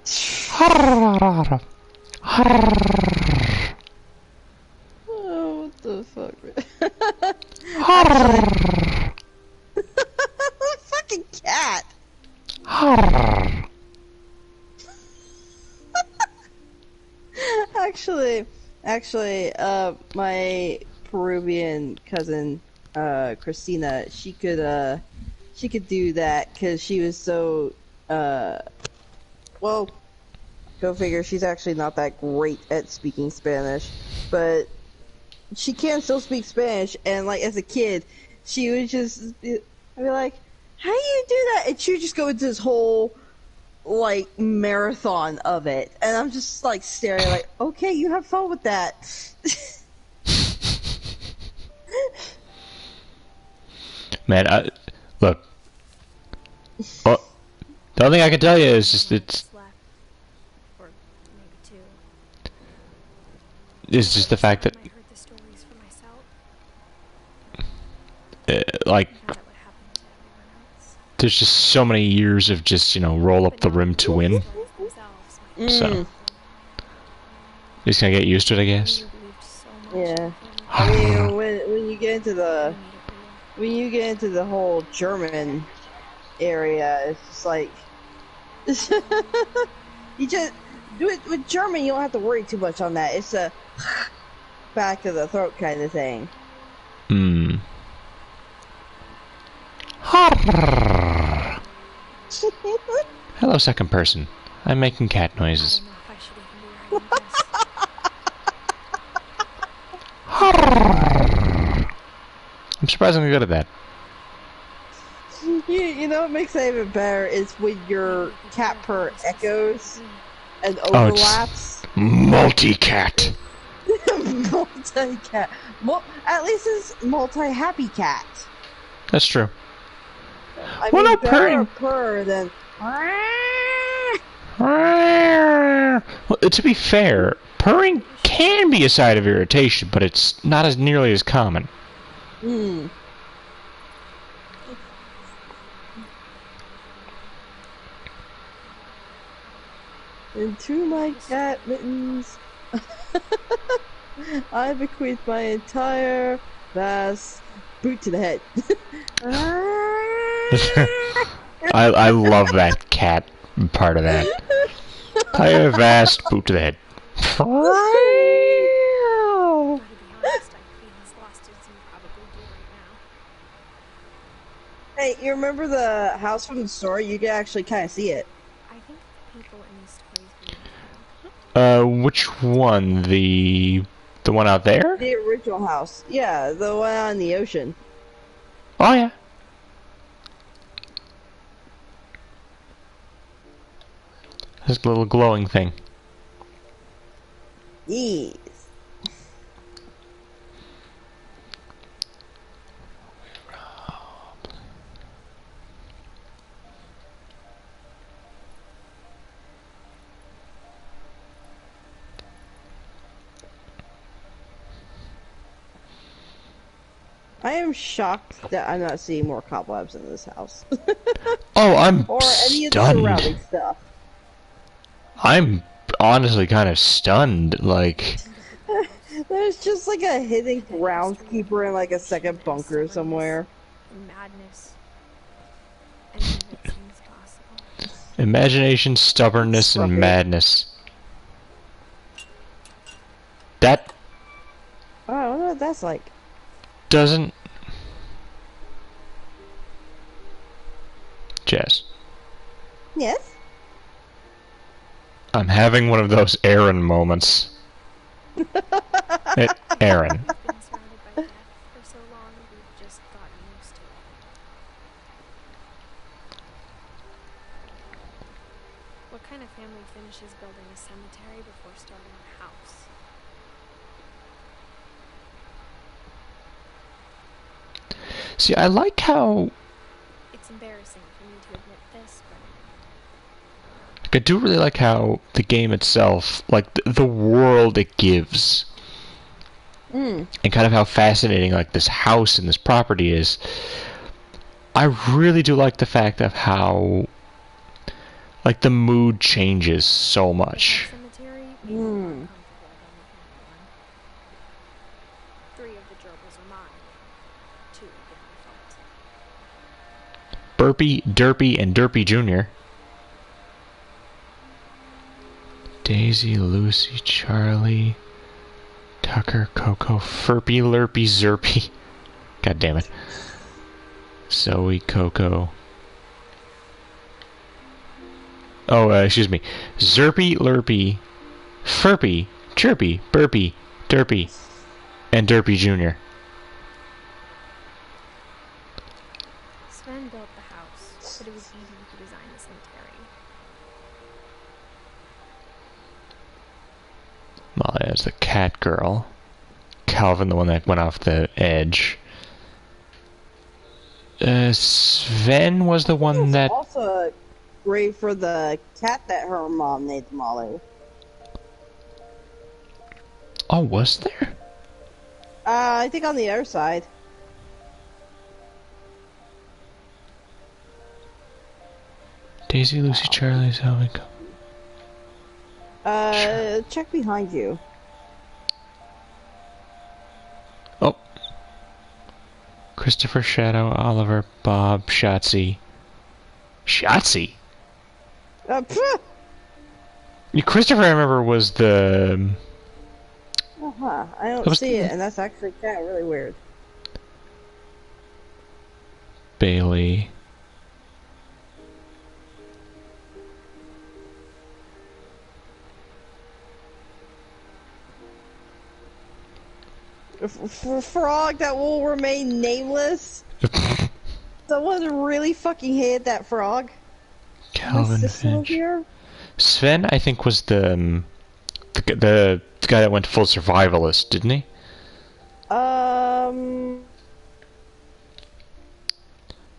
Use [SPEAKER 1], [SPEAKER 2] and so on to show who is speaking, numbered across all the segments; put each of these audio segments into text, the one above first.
[SPEAKER 1] Oh,
[SPEAKER 2] what the fuck? Actually, fucking cat. My Peruvian cousin, Christina, she could do that because she was so, well, go figure, she's actually not that great at speaking Spanish, but she can still speak Spanish, and, like, as a kid, she would just be like, how do you do that? And she would just go into this whole, like, marathon of it, and I'm just, like, staring like, okay, you have fun with that.
[SPEAKER 1] man, look. Oh, the only thing I can tell you is just it's just the fact that like there's just so many years of just roll up the rim to win. So just gonna get used to it, I guess.
[SPEAKER 2] Yeah. I mean, when you get into the whole German area, it's just like you just do it with German. You don't have to worry too much on that. It's a back of the throat kind of thing.
[SPEAKER 1] Hmm. Hello, second person. I'm making cat noises. I'm surprisingly good at that.
[SPEAKER 2] You know what makes it even better is when your cat purr echoes and
[SPEAKER 1] Oh,
[SPEAKER 2] overlaps.
[SPEAKER 1] it's multi-cat.
[SPEAKER 2] Multi-cat. At least it's multi-happy cat.
[SPEAKER 1] That's true.
[SPEAKER 2] I mean, no, better purr than.
[SPEAKER 1] Well, to be fair, purring can be a sign of irritation, but it's not as nearly as common.
[SPEAKER 2] Hmm. Into my cat mittens, I bequeath my entire vast boot to the head.
[SPEAKER 1] I love that cat part of that. Entire vast boot to the head.
[SPEAKER 2] Hey, you remember the house from the story? You can actually kind of see it.
[SPEAKER 1] Which one? The one out there?
[SPEAKER 2] The original house. Yeah, the one on the ocean.
[SPEAKER 1] Oh, yeah. This little glowing thing.
[SPEAKER 2] Yes. I am shocked that I'm not seeing more cobwebs in this house.
[SPEAKER 1] Oh, I'm
[SPEAKER 2] or any of the
[SPEAKER 1] stunned.
[SPEAKER 2] surrounding stuff.
[SPEAKER 1] I'm honestly kind of stunned, like...
[SPEAKER 2] There's just like a hidden groundskeeper in like a second bunker somewhere.
[SPEAKER 3] Madness.
[SPEAKER 1] Imagination, stubbornness, and madness. That...
[SPEAKER 2] Oh, I don't know what that's like.
[SPEAKER 1] Doesn't... Jess.
[SPEAKER 2] Yes?
[SPEAKER 1] I'm having one of those Aaron moments. Aaron.
[SPEAKER 3] What kind of family finishes building a cemetery before starting a house?
[SPEAKER 1] See, I like how...
[SPEAKER 3] It's embarrassing for me to admit this, but...
[SPEAKER 1] I do really like how the game itself, like, the world it gives. And kind of how fascinating, like, this house and this property is. I really do like the fact of how... Like, the mood changes so much.
[SPEAKER 3] Cemetery made me more comfortable than the family one. 3 of the gerbils are mine. 2 have been defunct.
[SPEAKER 1] Burpy, Derpy, and Derpy Jr. Daisy, Lucy, Charlie, Tucker, Coco, Furpy, Lurpy, Zerpy. God damn it. Zoe, Coco. Oh, excuse me. Zerpy, Lurpy, Furpy, Chirpy, Burpy, Derpy, and Derpy Jr.
[SPEAKER 3] Sven built the house, but it was Edie who designed the cemetery.
[SPEAKER 1] Well, there's the cat girl. Calvin, the one that went off the edge. Sven was the one that...
[SPEAKER 2] Also a grave for the cat that her mom named Molly.
[SPEAKER 1] Oh, was there?
[SPEAKER 2] I think on the other side.
[SPEAKER 1] Daisy, Lucy, Charlie, Zoe.
[SPEAKER 2] Check behind you.
[SPEAKER 1] Oh. Christopher, Shadow, Oliver, Bob, Shotzi. Shotzi? Christopher, I remember, was the...
[SPEAKER 2] Uh-huh. I don't see it, and that's actually kind of really weird.
[SPEAKER 1] Bailey.
[SPEAKER 2] Frog that will remain nameless. Someone really fucking hated that frog.
[SPEAKER 1] Calvin Finch. Sven, I think, was the guy that went full survivalist, didn't he?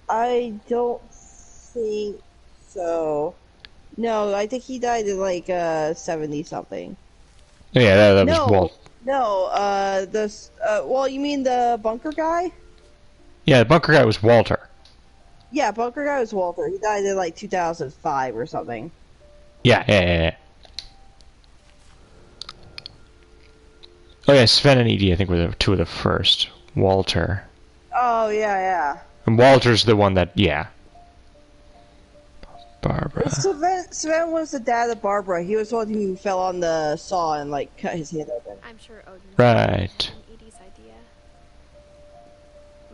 [SPEAKER 2] I don't think so. No, I think he died in like 70 something.
[SPEAKER 1] Yeah, that
[SPEAKER 2] No.
[SPEAKER 1] was Walt.
[SPEAKER 2] No, well, you mean the bunker guy?
[SPEAKER 1] Yeah, the bunker guy was Walter.
[SPEAKER 2] Yeah, bunker guy was Walter. He died in like 2005 or something.
[SPEAKER 1] Yeah. Oh yeah, Sven and Edie, I think, were the 2 of the first. Walter.
[SPEAKER 2] Oh, yeah.
[SPEAKER 1] And Walter's the one that, yeah. Barbara.
[SPEAKER 2] Sven was the dad of Barbara. He was the one who fell on the saw and like cut his hand open.
[SPEAKER 3] I'm sure Odin
[SPEAKER 1] Right.
[SPEAKER 3] was Edie's idea.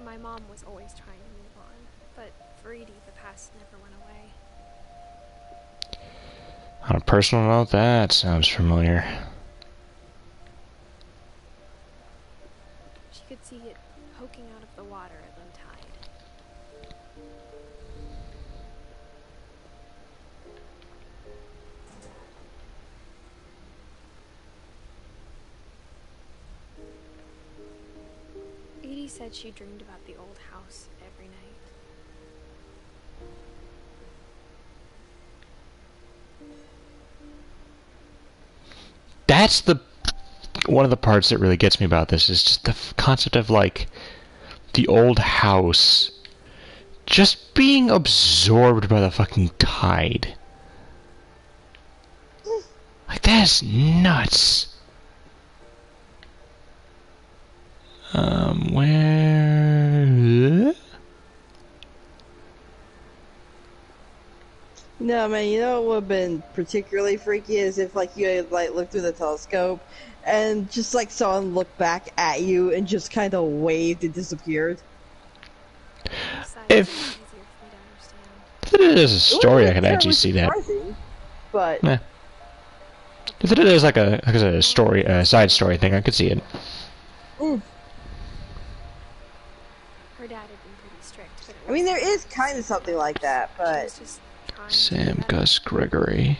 [SPEAKER 3] My mom was always trying to move on, but for Edie, the past never went away.
[SPEAKER 1] On a personal note, that sounds familiar.
[SPEAKER 3] She could see it poking out of the water at low tide. Edie said she dreamed about the old house every night.
[SPEAKER 1] That's one of the parts that really gets me about this is just the concept of, like, the old house just being absorbed by the fucking tide. Like, that's nuts. Where...
[SPEAKER 2] No, man, you know what would have been particularly freaky is if, like, you had, like, looked through the telescope and just, like, someone looked back at you and just kind of waved and disappeared.
[SPEAKER 1] If it is a story, I can actually see that.
[SPEAKER 2] But
[SPEAKER 1] if it is like a story, a side story thing, I could see it.
[SPEAKER 2] Mm.
[SPEAKER 3] Her dad had been pretty strict, but
[SPEAKER 2] I mean, there is kind of something like that, but
[SPEAKER 1] Sam, Gus, Gregory.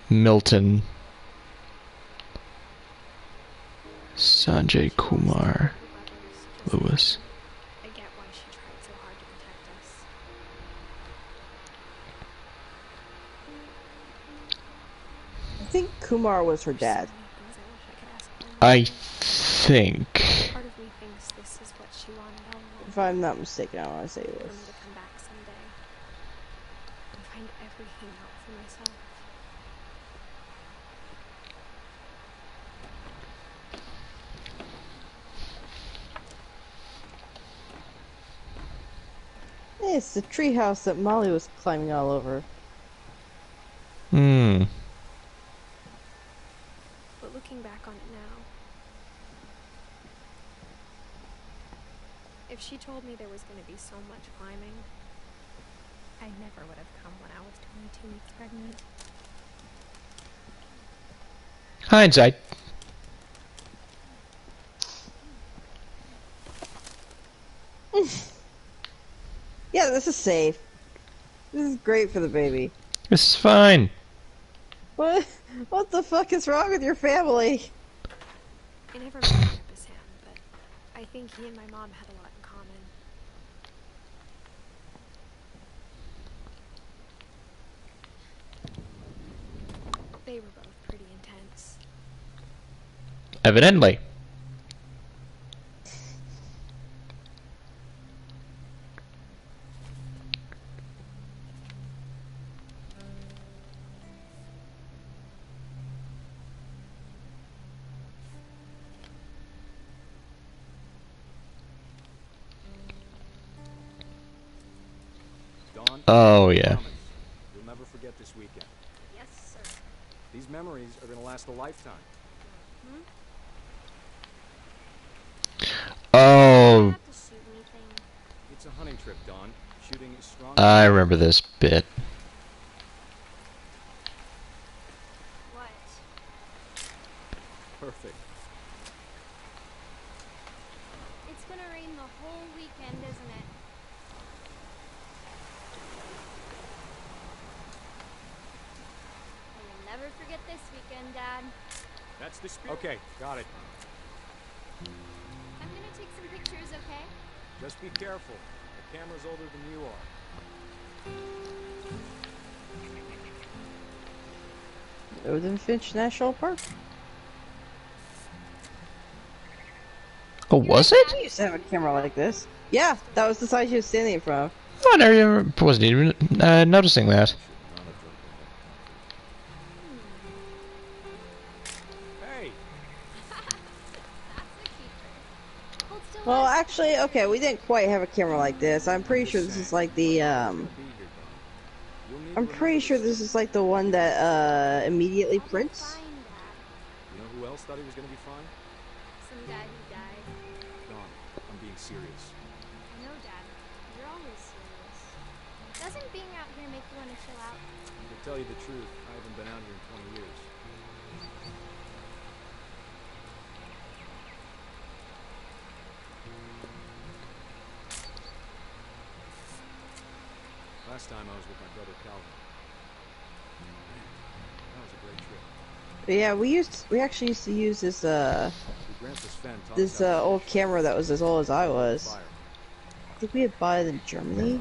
[SPEAKER 1] Milton. Sanjay Kumar. Lewis.
[SPEAKER 3] I get why she tried so hard to protect us.
[SPEAKER 2] I think Kumar was her dad.
[SPEAKER 1] I think.
[SPEAKER 3] Part of me thinks this is what she wanted all along.
[SPEAKER 2] If I'm not mistaken, I want to say
[SPEAKER 3] For me
[SPEAKER 2] this.
[SPEAKER 3] to come back someday and find everything out for myself.
[SPEAKER 2] Hey, it's the treehouse that Molly was climbing all over.
[SPEAKER 1] Hmm.
[SPEAKER 3] But looking back on it now, if she told me there was going to be so much climbing, I never would have come when I was 22 weeks pregnant.
[SPEAKER 1] Hindsight.
[SPEAKER 2] Yeah, this is safe. This is great for the baby.
[SPEAKER 1] This is fine.
[SPEAKER 2] What? What the fuck is wrong with your family?
[SPEAKER 3] I never met Grandpa Sam, but I think he and my mom had a lot in common. They were both pretty intense.
[SPEAKER 1] Evidently.
[SPEAKER 4] Dawn,
[SPEAKER 1] Oh, yeah.
[SPEAKER 4] promise, you'll never forget this weekend.
[SPEAKER 3] Yes, sir.
[SPEAKER 4] These memories are gonna last a lifetime.
[SPEAKER 1] Oh,
[SPEAKER 3] Have to shoot anything.
[SPEAKER 4] It's a hunting trip, Dawn. Shooting is strong.
[SPEAKER 1] I remember this bit.
[SPEAKER 3] What?
[SPEAKER 4] Perfect.
[SPEAKER 3] It's gonna rain the whole weekend, isn't it? And you'll never forget this weekend, Dad.
[SPEAKER 4] That's the spirit. Okay, got it.
[SPEAKER 3] I'm gonna take some pictures, okay?
[SPEAKER 4] Just be careful. The camera's older than you are.
[SPEAKER 2] Edith Finch National Park.
[SPEAKER 1] Oh, was it?
[SPEAKER 2] I used to have a camera like this. Yeah, that was the side she was standing in front of.
[SPEAKER 1] Oh, I never wasn't even noticing that.
[SPEAKER 4] Hey,
[SPEAKER 3] That's a keeper. Hold still.
[SPEAKER 2] Well, actually, okay, we didn't quite have a camera like this. I'm pretty sure this is like the
[SPEAKER 4] be here, Dawn. You'll need to
[SPEAKER 2] I'm pretty sure this is like the one that immediately prints.
[SPEAKER 3] Fine, Dad.
[SPEAKER 4] You know who else thought he was gonna be fine?
[SPEAKER 3] Some guy who died.
[SPEAKER 4] Dawn, I'm being serious.
[SPEAKER 3] I know, Dad. You're always serious. Doesn't being out here make you want to chill out?
[SPEAKER 4] To tell you the truth, I haven't been out here in 20 years. Last time I was with my brother Calvin. That was a great trip.
[SPEAKER 2] But yeah, we actually used to use this
[SPEAKER 4] Your grandpa's fan taught us
[SPEAKER 2] this
[SPEAKER 4] how to
[SPEAKER 2] old
[SPEAKER 4] fish.
[SPEAKER 2] camera that was as old as I was.
[SPEAKER 4] Fire.
[SPEAKER 2] I think we had bought it in Germany.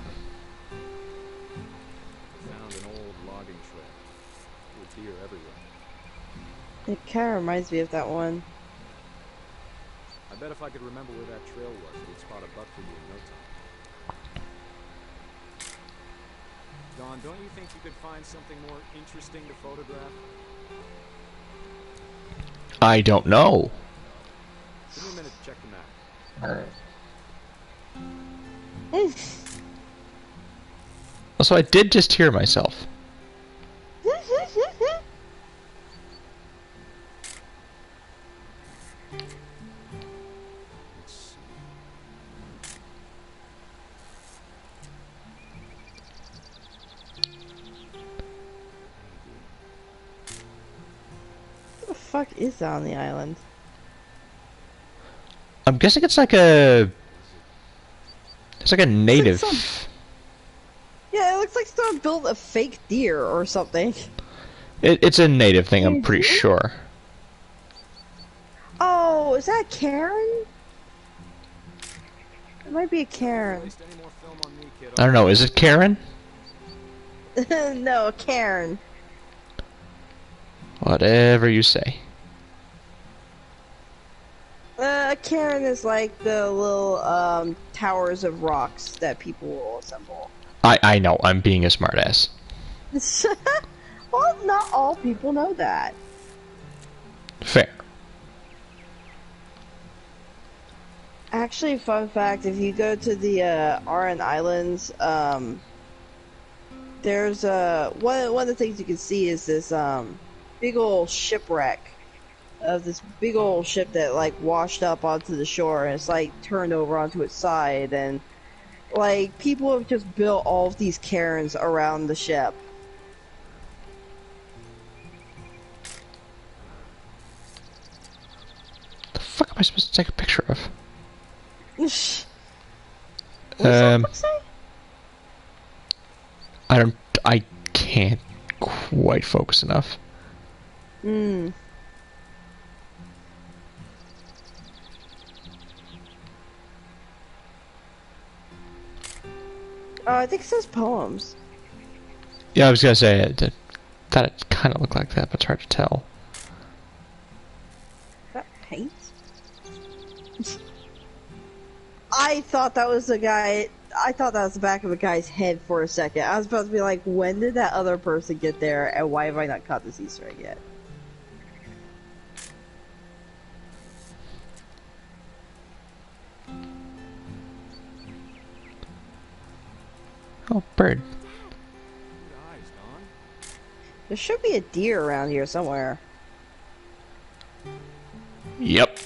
[SPEAKER 4] Found an old logging trail. There were deer everywhere.
[SPEAKER 2] It kind of reminds me of that one.
[SPEAKER 4] I bet if I could remember where that trail was, we'd spot a buck for you in no time. Dawn, don't you think you could find something more interesting to photograph?
[SPEAKER 1] I don't know.
[SPEAKER 4] Give me a minute to check the map.
[SPEAKER 1] Also, I did just hear myself.
[SPEAKER 4] Let's see.
[SPEAKER 2] What the fuck is that on the island?
[SPEAKER 1] I'm guessing it's like a... It's like a native.
[SPEAKER 2] Yeah, it looks like someone built a fake deer or something.
[SPEAKER 1] It's a native thing, I'm pretty sure.
[SPEAKER 2] Oh, is that Karen? It might be a Karen.
[SPEAKER 4] Waste any more film on me, kiddo.
[SPEAKER 1] I don't know, is it Karen?
[SPEAKER 2] No, a Karen.
[SPEAKER 1] Whatever you say.
[SPEAKER 2] A cairn is like the little towers of rocks that people will assemble.
[SPEAKER 1] I know, I'm being a smartass.
[SPEAKER 2] Well, not all people know that.
[SPEAKER 1] Fair.
[SPEAKER 2] Actually, fun fact, if you go to the Aran Islands, there's one of the things you can see is this big old shipwreck of this big old ship that like washed up onto the shore, and it's like turned over onto its side, and like people have just built all of these cairns around the ship.
[SPEAKER 1] The fuck am I supposed to take a picture of?
[SPEAKER 2] What does that book say?
[SPEAKER 1] I can't quite focus enough.
[SPEAKER 2] Hmm. I think it says poems.
[SPEAKER 1] Yeah, I was gonna say that it kind of looked like that, but it's hard to tell.
[SPEAKER 2] Is that paint? I thought that was the guy. I thought that was the back of a guy's head for a second. I was about to be like, when did that other person get there, and why have I not caught this Easter egg yet?
[SPEAKER 1] Oh, bird.
[SPEAKER 4] Good eyes, Don.
[SPEAKER 2] There should be a deer around here somewhere.
[SPEAKER 1] Yep.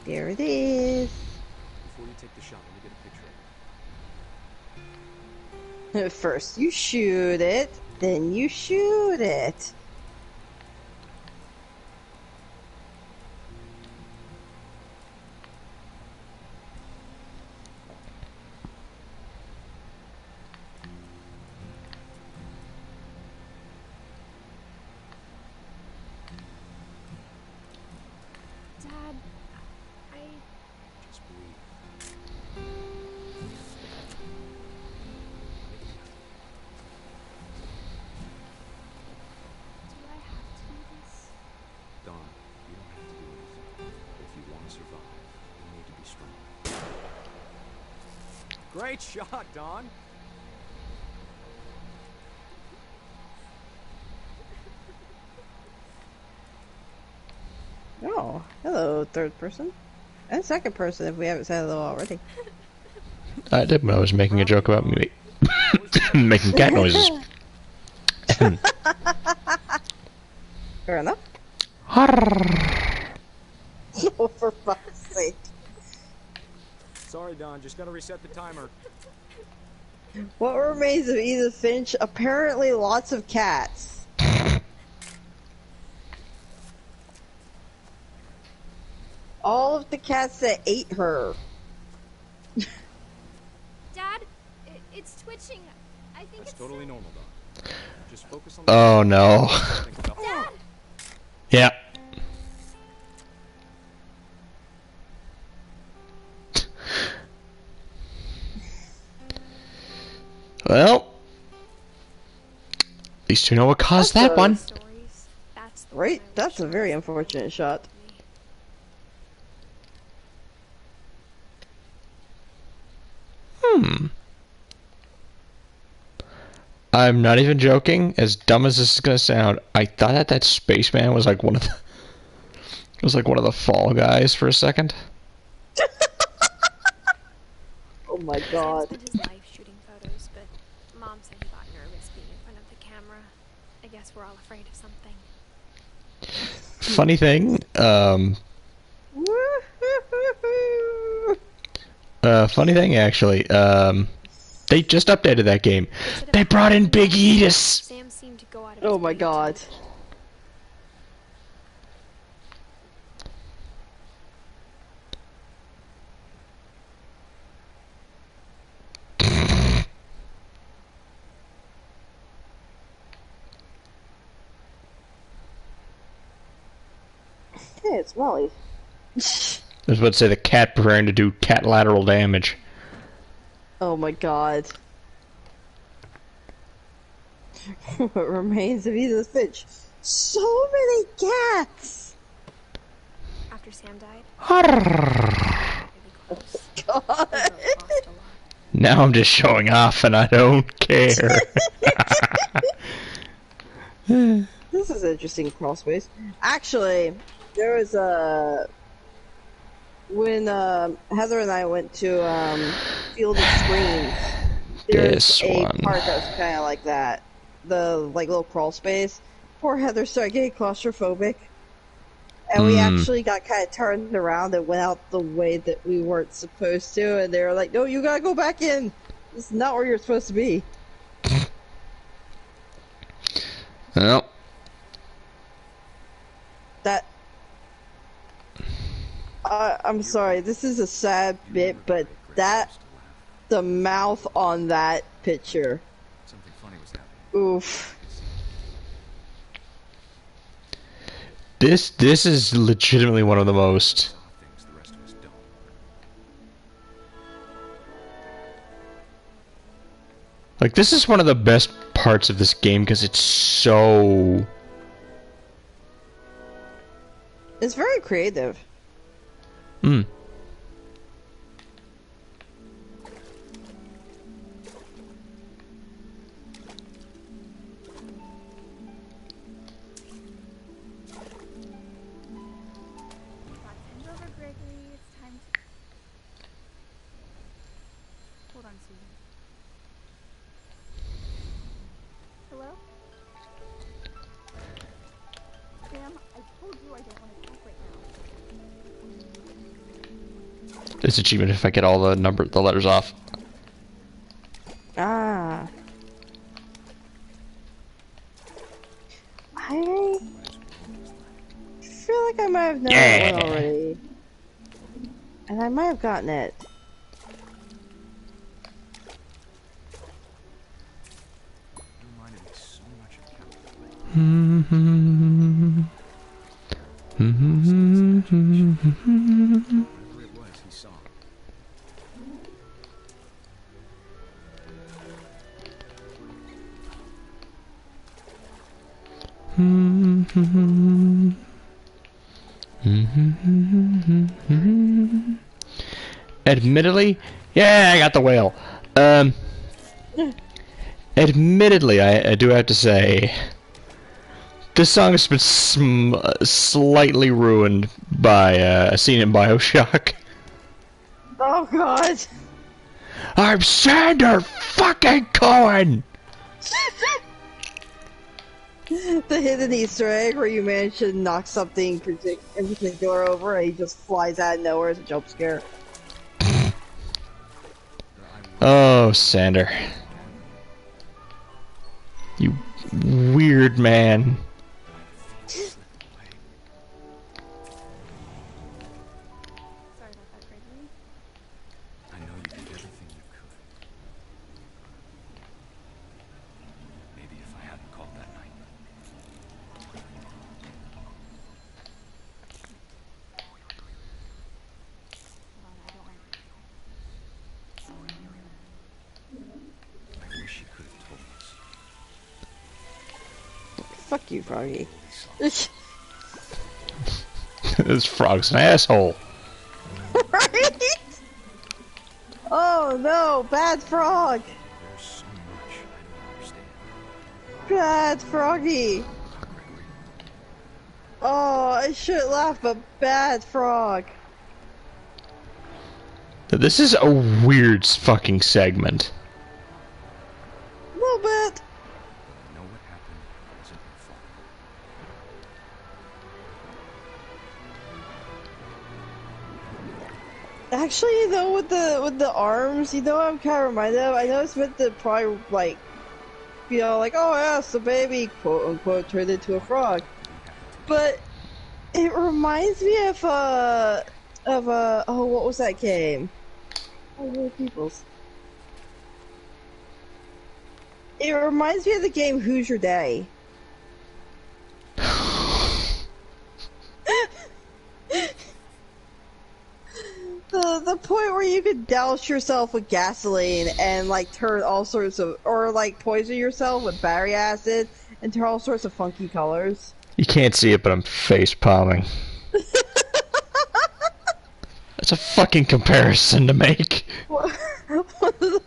[SPEAKER 2] There it is.
[SPEAKER 4] Before you take the shot, let me get a picture of it.
[SPEAKER 2] First you shoot it, then you shoot it.
[SPEAKER 3] Dad, I...
[SPEAKER 4] Just breathe.
[SPEAKER 3] Do I have to do this?
[SPEAKER 4] Don, you don't have to do anything. But if you want to survive, you need to be strong. Great shot, Don!
[SPEAKER 2] Oh, hello, third person. And second person, if we haven't said hello already.
[SPEAKER 1] I did when I was making a joke about me making cat noises.
[SPEAKER 2] Fair enough. Oh, for fuck's sake.
[SPEAKER 4] Sorry, Don, just gotta reset the timer.
[SPEAKER 2] What remains of Edith Finch? Apparently lots of cats. All of the cats that ate her.
[SPEAKER 3] Dad, it's twitching. I think
[SPEAKER 4] That's
[SPEAKER 3] it's
[SPEAKER 4] totally normal, Don. Just focus on
[SPEAKER 1] Oh no.
[SPEAKER 4] think about
[SPEAKER 3] Dad!
[SPEAKER 1] Yeah. Well, at least you know what caused
[SPEAKER 2] That's
[SPEAKER 1] that
[SPEAKER 2] a-
[SPEAKER 1] one.
[SPEAKER 3] Stories. That's the
[SPEAKER 2] Right?
[SPEAKER 3] one I
[SPEAKER 2] That's
[SPEAKER 3] wish
[SPEAKER 2] a very
[SPEAKER 3] was
[SPEAKER 2] unfortunate shot.
[SPEAKER 1] I'm not even joking. As dumb as this is gonna sound, I thought that spaceman was like one of the Fall Guys for a second.
[SPEAKER 2] Oh my
[SPEAKER 3] Sam
[SPEAKER 2] god.
[SPEAKER 3] spent his life shooting photos, but Mom said he got nervous being in front of the camera. I guess we're all afraid of something.
[SPEAKER 1] Funny thing, actually, they just updated that game. They brought in Big Edith.
[SPEAKER 3] Sam seemed to go out of his
[SPEAKER 2] Oh my
[SPEAKER 3] way to-
[SPEAKER 2] god. Hey, it's Molly.
[SPEAKER 1] I was about to say the cat preparing to do cat lateral damage.
[SPEAKER 2] Oh my god. What remains of Edith Finch? So many cats!
[SPEAKER 3] After after Sam died.
[SPEAKER 1] Arrrrrrr.
[SPEAKER 3] Really close.
[SPEAKER 2] God.
[SPEAKER 3] We both lost a lot.
[SPEAKER 1] Now I'm just showing off and I don't care.
[SPEAKER 2] This is interesting, Crossways. Actually, there was a... When Heather and I went to Field of Screams, there's
[SPEAKER 1] This
[SPEAKER 2] a
[SPEAKER 1] one.
[SPEAKER 2] part that was kind of like that. The like little crawl space. Poor Heather started getting claustrophobic. And we actually got kind of turned around and went out the way that we weren't supposed to. And they were like, no, you gotta go back in. This is not where you're supposed to be.
[SPEAKER 1] Well,
[SPEAKER 2] That... I'm sorry, this is a sad bit, but that... The mouth on that picture.
[SPEAKER 4] Something funny was happening.
[SPEAKER 2] Oof.
[SPEAKER 1] this is legitimately one of the most...
[SPEAKER 4] Saw things the rest of us don't.
[SPEAKER 1] Like, this is one of the best parts of this game because it's so...
[SPEAKER 2] It's very creative.
[SPEAKER 1] Hmm.
[SPEAKER 3] Send over Gregory. It's time to... Hold on, Susan. Hello? Sam, I told you I don't want to talk right now.
[SPEAKER 1] It's achievement if I get all the letters off.
[SPEAKER 2] Ah. I feel like I might have known that one already. And I might have gotten it.
[SPEAKER 4] You reminded me so much of Captain. Whatever it was he saw.
[SPEAKER 1] Admittedly, yeah, I got the whale. Admittedly, I do have to say, this song has been slightly ruined by a scene in BioShock.
[SPEAKER 2] Oh god!
[SPEAKER 1] I'm Sander fucking Cohen!
[SPEAKER 2] The hidden Easter egg where you manage to knock something in particular over and he just flies out of nowhere as a jump scare.
[SPEAKER 1] Oh, Sander. You weird man.
[SPEAKER 3] Sorry about that, Gregory.
[SPEAKER 4] I know you did everything you could. Maybe if I hadn't called that night.
[SPEAKER 3] Hold on, I don't want
[SPEAKER 4] I wish you could have told us.
[SPEAKER 2] Fuck you, Froggy.
[SPEAKER 1] This frog's an asshole.
[SPEAKER 2] Right? Oh no, bad frog!
[SPEAKER 4] There's so much I don't understand.
[SPEAKER 2] Bad Froggy! Oh, I shouldn't laugh, but bad frog.
[SPEAKER 1] This is a weird fucking segment.
[SPEAKER 2] A little bit.
[SPEAKER 4] I know what happened wasn't your fault.
[SPEAKER 2] Actually, you know, with the arms, you know what I'm kind of reminded of? I know it's meant to probably, like, you know, like, oh yes, the baby, quote unquote, turned into a frog. But it reminds me of, oh, what was that game? Oh, Little Peoples. It reminds me of the game Who's Your Day? The point where you could douse yourself with gasoline and like turn all sorts of, or like poison yourself with battery acid and turn all sorts of funky colors.
[SPEAKER 1] You can't see it, but I'm face palming. That's a fucking comparison to make.
[SPEAKER 2] What the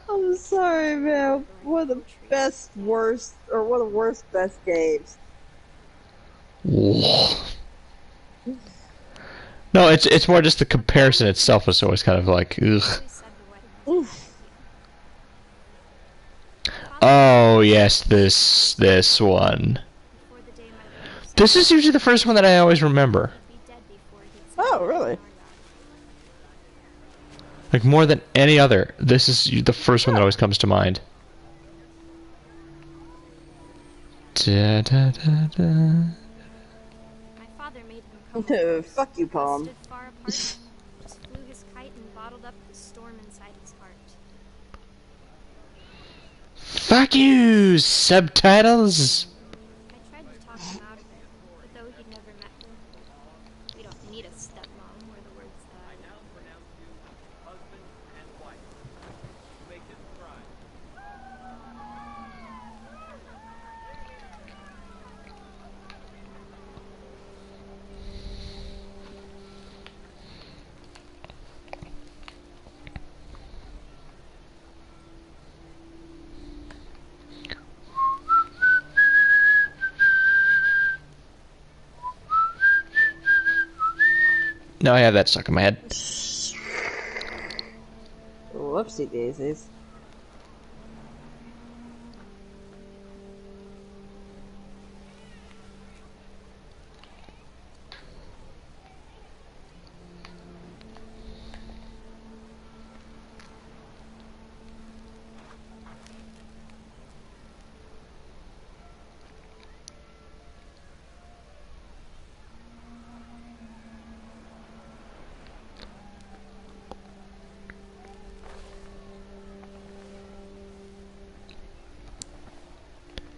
[SPEAKER 2] I'm sorry, man. One of the best, worst, or one of the worst, best games.
[SPEAKER 1] No, it's more just the comparison itself was always kind of like, ugh.
[SPEAKER 2] Oof.
[SPEAKER 1] Oh yes, this one. This is usually the first one that I always remember.
[SPEAKER 2] Oh, really?
[SPEAKER 1] Like more than any other, this is the first one that always comes to mind. Da, da, da, da.
[SPEAKER 3] My father made him come home.
[SPEAKER 2] Fuck you, Palm.
[SPEAKER 3] Stood far apart, just flew his kite and bottled up the storm inside his heart.
[SPEAKER 1] Fuck you, subtitles.
[SPEAKER 3] I tried to talk him out of it, but though he'd never met her, we don't need a stepmom, were the words that I now pronounce you husband and wife. Make him cry.
[SPEAKER 1] Now I have that stuck in my head.
[SPEAKER 2] Whoopsie daisies.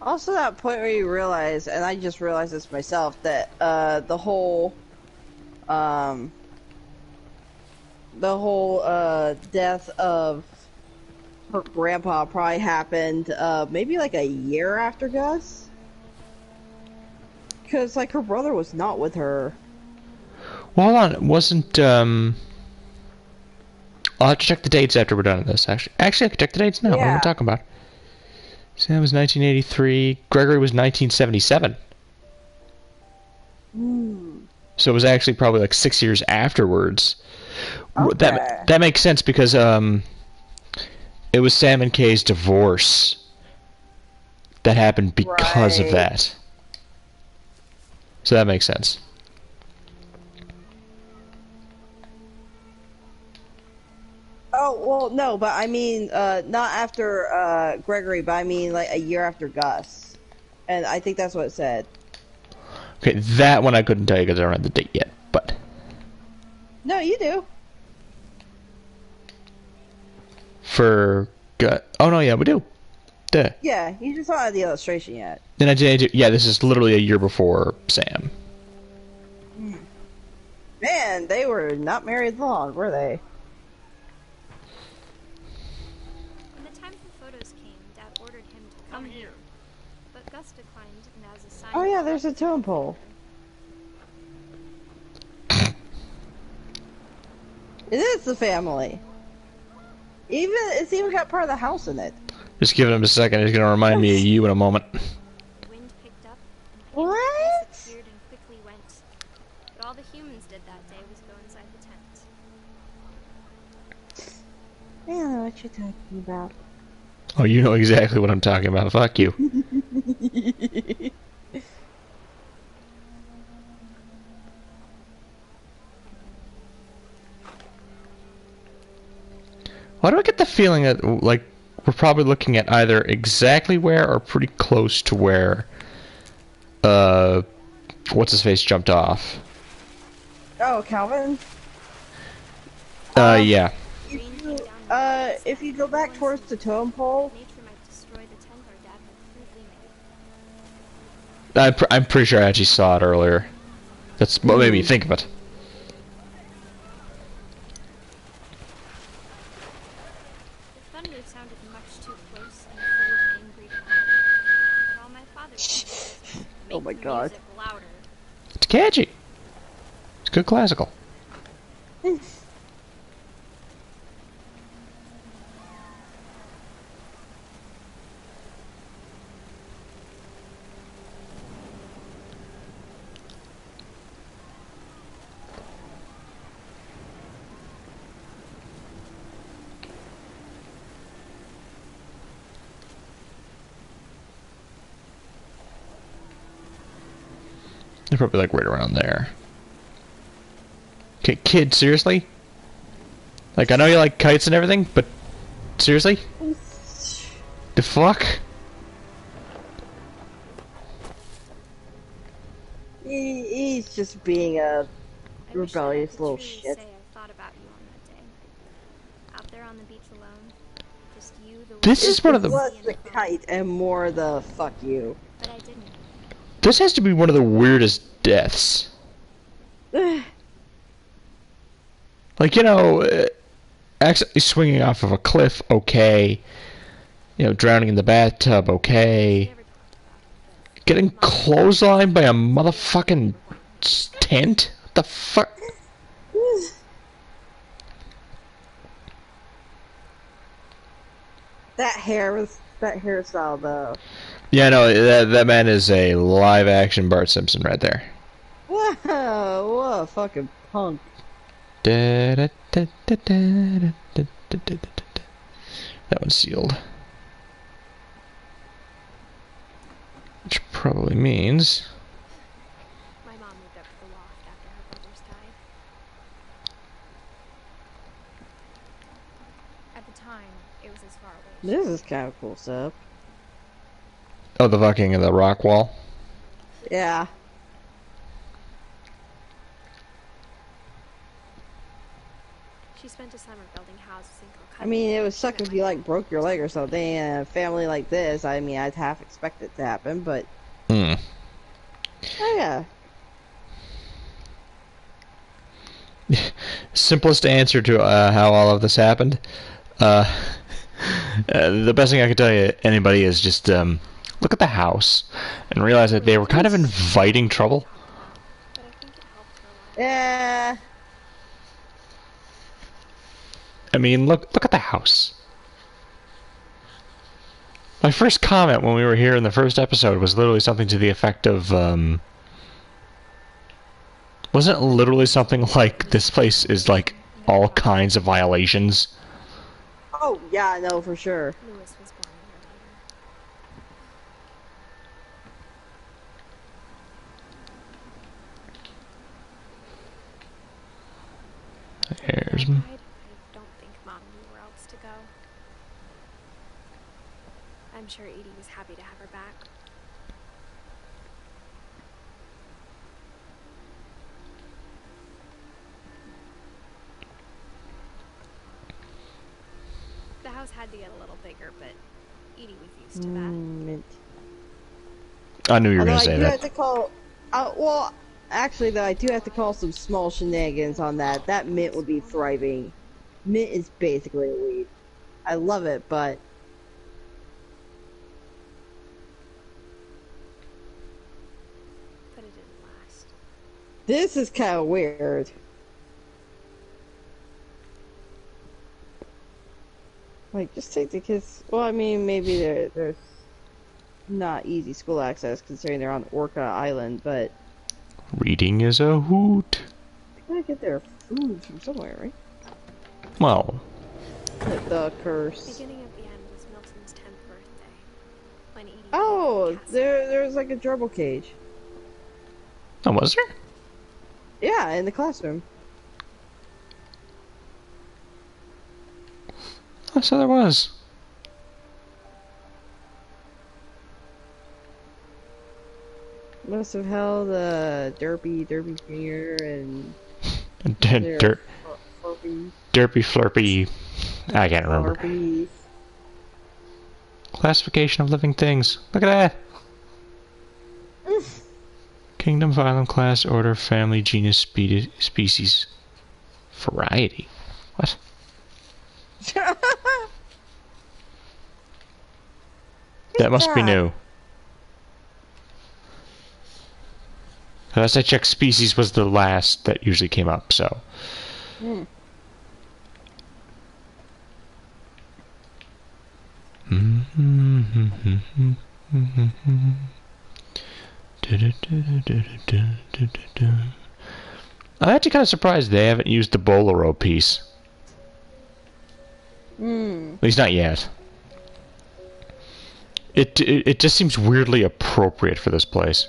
[SPEAKER 2] Also, that point where you realize, and I just realized this myself, that the whole death of her grandpa probably happened maybe like a year after Gus, because like her brother was not with her.
[SPEAKER 1] Well, hold on, wasn't I'll have to check the dates after we're done with this. Actually, I can check the dates now. What am I talking about? Sam was 1983. Gregory was 1977. So it was actually probably like 6 years afterwards.
[SPEAKER 2] Okay.
[SPEAKER 1] That makes sense because it was Sam and Kay's divorce that happened because of
[SPEAKER 2] Right.
[SPEAKER 1] that. So that makes sense.
[SPEAKER 2] Oh, well, no, but I mean, not after Gregory, but I mean like a year after Gus. And I think that's what it said.
[SPEAKER 1] Okay, that one I couldn't tell you because I don't have the date yet, but...
[SPEAKER 2] No, you do.
[SPEAKER 1] For... Oh, no, yeah, we do. Duh.
[SPEAKER 2] Yeah, you just don't have the illustration yet.
[SPEAKER 1] In 1982, yeah, this is literally a year before Sam.
[SPEAKER 2] Man, they were not married long, were they?
[SPEAKER 3] When the time for photos came, Dad ordered him to come here. But Gus declined, and as a sign
[SPEAKER 2] Oh yeah, there's a totem pole. It is the family. It's even got part of the house in it.
[SPEAKER 1] Just giving him a second, he's going to remind me of you in a moment.
[SPEAKER 3] the wind picked up, and
[SPEAKER 2] What?
[SPEAKER 3] Gus appeared and quickly went. But all the humans did that day was go inside the tent.
[SPEAKER 2] I don't know what you're talking about.
[SPEAKER 1] Oh, you know exactly what I'm talking about. Fuck you. Why do I get the feeling that, like, we're probably looking at either exactly where or pretty close to where, what's-his-face jumped off?
[SPEAKER 2] Oh, Calvin?
[SPEAKER 1] Yeah.
[SPEAKER 2] If you go back towards the totem pole,
[SPEAKER 3] Nature might destroy the tent our dad had crudely made.
[SPEAKER 1] I'm pretty sure I actually saw it earlier. That's what made me think of it.
[SPEAKER 3] The thunder sounded much too close and full of angry calm. But all my father said was,
[SPEAKER 2] Oh
[SPEAKER 3] "Make
[SPEAKER 2] my
[SPEAKER 3] the
[SPEAKER 2] God.
[SPEAKER 3] music louder."
[SPEAKER 1] It's catchy. It's good classical. They're probably like right around there. Okay, kid, seriously? Like, I know you like kites and everything, but seriously? The fuck?
[SPEAKER 2] He's just being a
[SPEAKER 3] I wish that I
[SPEAKER 2] rebellious
[SPEAKER 3] could
[SPEAKER 2] little
[SPEAKER 3] truly
[SPEAKER 2] shit.
[SPEAKER 3] say I thought about you on that day. Out there on the beach alone. Just you, the
[SPEAKER 1] This
[SPEAKER 3] wind,
[SPEAKER 1] is one of
[SPEAKER 2] It
[SPEAKER 1] the...
[SPEAKER 2] was the kite and more the fuck you.
[SPEAKER 3] But I didn't.
[SPEAKER 1] This has to be one of the weirdest deaths. Like, you know, accidentally swinging off of a cliff, okay. You know, drowning in the bathtub, okay.
[SPEAKER 3] Never talked about it,
[SPEAKER 1] Getting clotheslined by a motherfucking tent? What the fuck?
[SPEAKER 2] That hairstyle though.
[SPEAKER 1] Yeah, no, that man is a live-action Bart Simpson right there.
[SPEAKER 2] Whoa, what a fucking punk.
[SPEAKER 1] That one's sealed. Which probably means...
[SPEAKER 3] My mom moved up to the loft after her brothers died. At the time, it was as far away as
[SPEAKER 2] This is kind of cool stuff.
[SPEAKER 1] Oh, the fucking the rock wall.
[SPEAKER 2] Yeah.
[SPEAKER 3] she spent a summer building houses in Calcutta.
[SPEAKER 2] I mean, it would suck if you like broke your leg or something. And a family like this, I mean, I'd half expect it to happen, but
[SPEAKER 1] Hmm.
[SPEAKER 2] oh yeah.
[SPEAKER 1] Simplest answer to how all of this happened. The best thing I could tell you, anybody, is just look at the house and realize that they were kind of inviting trouble.
[SPEAKER 3] But I think it helped her a lot.
[SPEAKER 2] Yeah.
[SPEAKER 1] I mean, look at the house. My first comment when we were here in the first episode was literally something to the effect of, wasn't it literally something like, this place is like all kinds of violations?
[SPEAKER 2] Oh yeah, no, for sure.
[SPEAKER 3] Lewis was born a year later.
[SPEAKER 1] There's...
[SPEAKER 3] When I died, I don't think Mom knew where else to go. I'm sure Edie was happy to have her back. The house had to get a little bigger, but Edie was used to that.
[SPEAKER 2] Mint.
[SPEAKER 1] I knew you were
[SPEAKER 2] Although
[SPEAKER 1] going to
[SPEAKER 2] I
[SPEAKER 1] say
[SPEAKER 2] do
[SPEAKER 1] that.
[SPEAKER 2] have to call. Well, actually, though, I do have to call some small shenanigans on that. That mint would be thriving. Mint is basically a weed. I love it, but
[SPEAKER 3] But it didn't last.
[SPEAKER 2] this is kind of weird. Like, just take the kids. Well, I mean, maybe there's not easy school access considering they're on Orca Island, but
[SPEAKER 1] Reading is a hoot.
[SPEAKER 2] they gotta get their food from somewhere, right?
[SPEAKER 1] Well,
[SPEAKER 2] The curse.
[SPEAKER 3] Beginning of the end was Milton's 10th birthday. When Edie
[SPEAKER 2] Oh,
[SPEAKER 3] came to the castle.
[SPEAKER 2] there's like a gerbil cage.
[SPEAKER 1] oh, was there?
[SPEAKER 2] Yeah, in the classroom.
[SPEAKER 1] I saw there was.
[SPEAKER 2] Must have held Derpy Jr. and
[SPEAKER 1] Derpy Flurpy. I can't remember.
[SPEAKER 2] Flurpy.
[SPEAKER 1] Classification of living things. Look at that. Kingdom, phylum, class, order, family, genus, species, variety. What? That must be new. Last I checked, species was the last that usually came up, so.
[SPEAKER 2] Hmm.
[SPEAKER 1] I'm actually kind of surprised they haven't used the Bolero piece. At least not yet. It just seems weirdly appropriate for this place.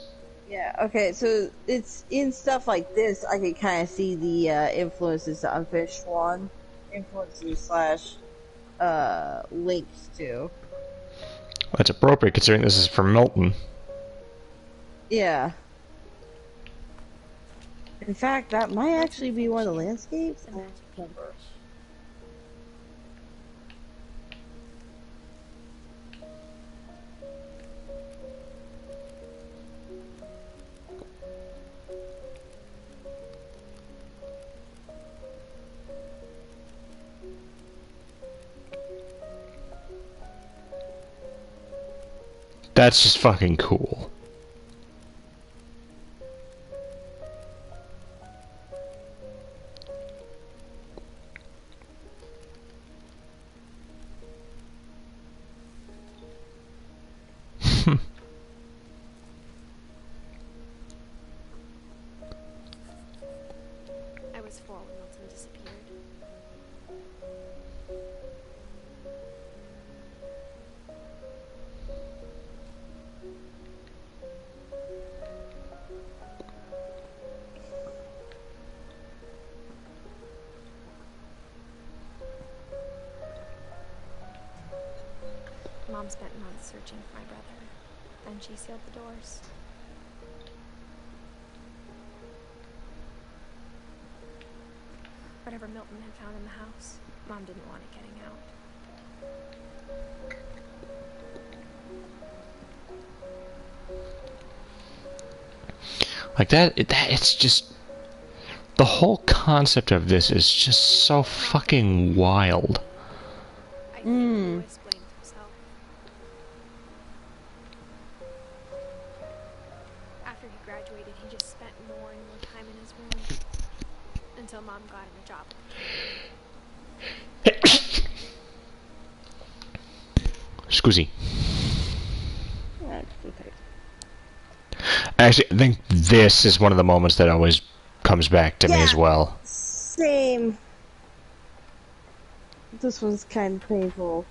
[SPEAKER 2] Yeah. Yeah, okay, so it's in stuff like this I can kind of see the influences to Unfinished Swan. Influences slash links to.
[SPEAKER 1] That's appropriate considering this is from Milton.
[SPEAKER 2] Yeah. In fact, that might actually be one of the landscapes.
[SPEAKER 3] The
[SPEAKER 2] I don't
[SPEAKER 3] magic
[SPEAKER 2] remember.
[SPEAKER 3] paintbrush.
[SPEAKER 1] That's just fucking cool.
[SPEAKER 3] I was 4 when Milton disappeared. Mom spent months searching for my brother. Then she sealed the doors. Whatever Milton had found in the house, Mom didn't want it getting out.
[SPEAKER 1] Like that it's just the whole concept of this is just so fucking wild.
[SPEAKER 3] I think Lewis blamed himself. After he graduated, he just spent more and more time in his room. Until Mom got him a job.
[SPEAKER 1] Scusi.
[SPEAKER 2] That's okay.
[SPEAKER 1] Actually, I think this is one of the moments that always comes back to me as well.
[SPEAKER 2] Same. This one's kind of painful.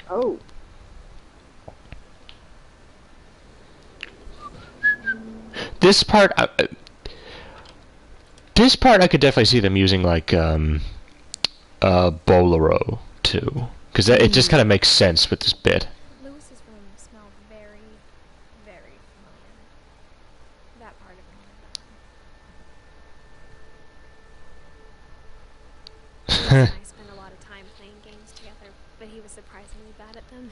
[SPEAKER 2] Oh.
[SPEAKER 1] This part I could definitely see them using like Bolero too, because it just kind of makes sense with this bit.
[SPEAKER 3] Lewis's room smelled very, very familiar. That part of him. Lewis and I spent a lot of time playing games together, but he was surprisingly bad at them.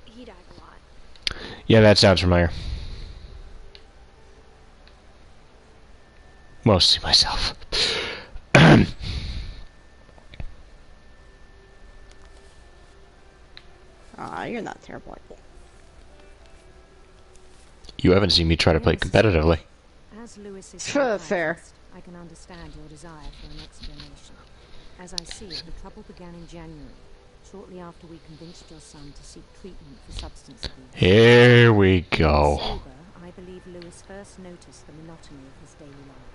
[SPEAKER 3] He died a lot.
[SPEAKER 1] Yeah, that sounds familiar. Mostly myself.
[SPEAKER 2] Aw, you're not terrible like that.
[SPEAKER 1] You haven't seen me try to play competitively.
[SPEAKER 5] As Lewis is
[SPEAKER 2] Fair.
[SPEAKER 5] psychiatrist, I can understand your desire for an explanation. As I see it, the trouble began in January, shortly after we convinced your son to seek treatment for substance abuse.
[SPEAKER 1] Here we go.
[SPEAKER 5] Sober, I believe Lewis first noticed the monotony of his daily life.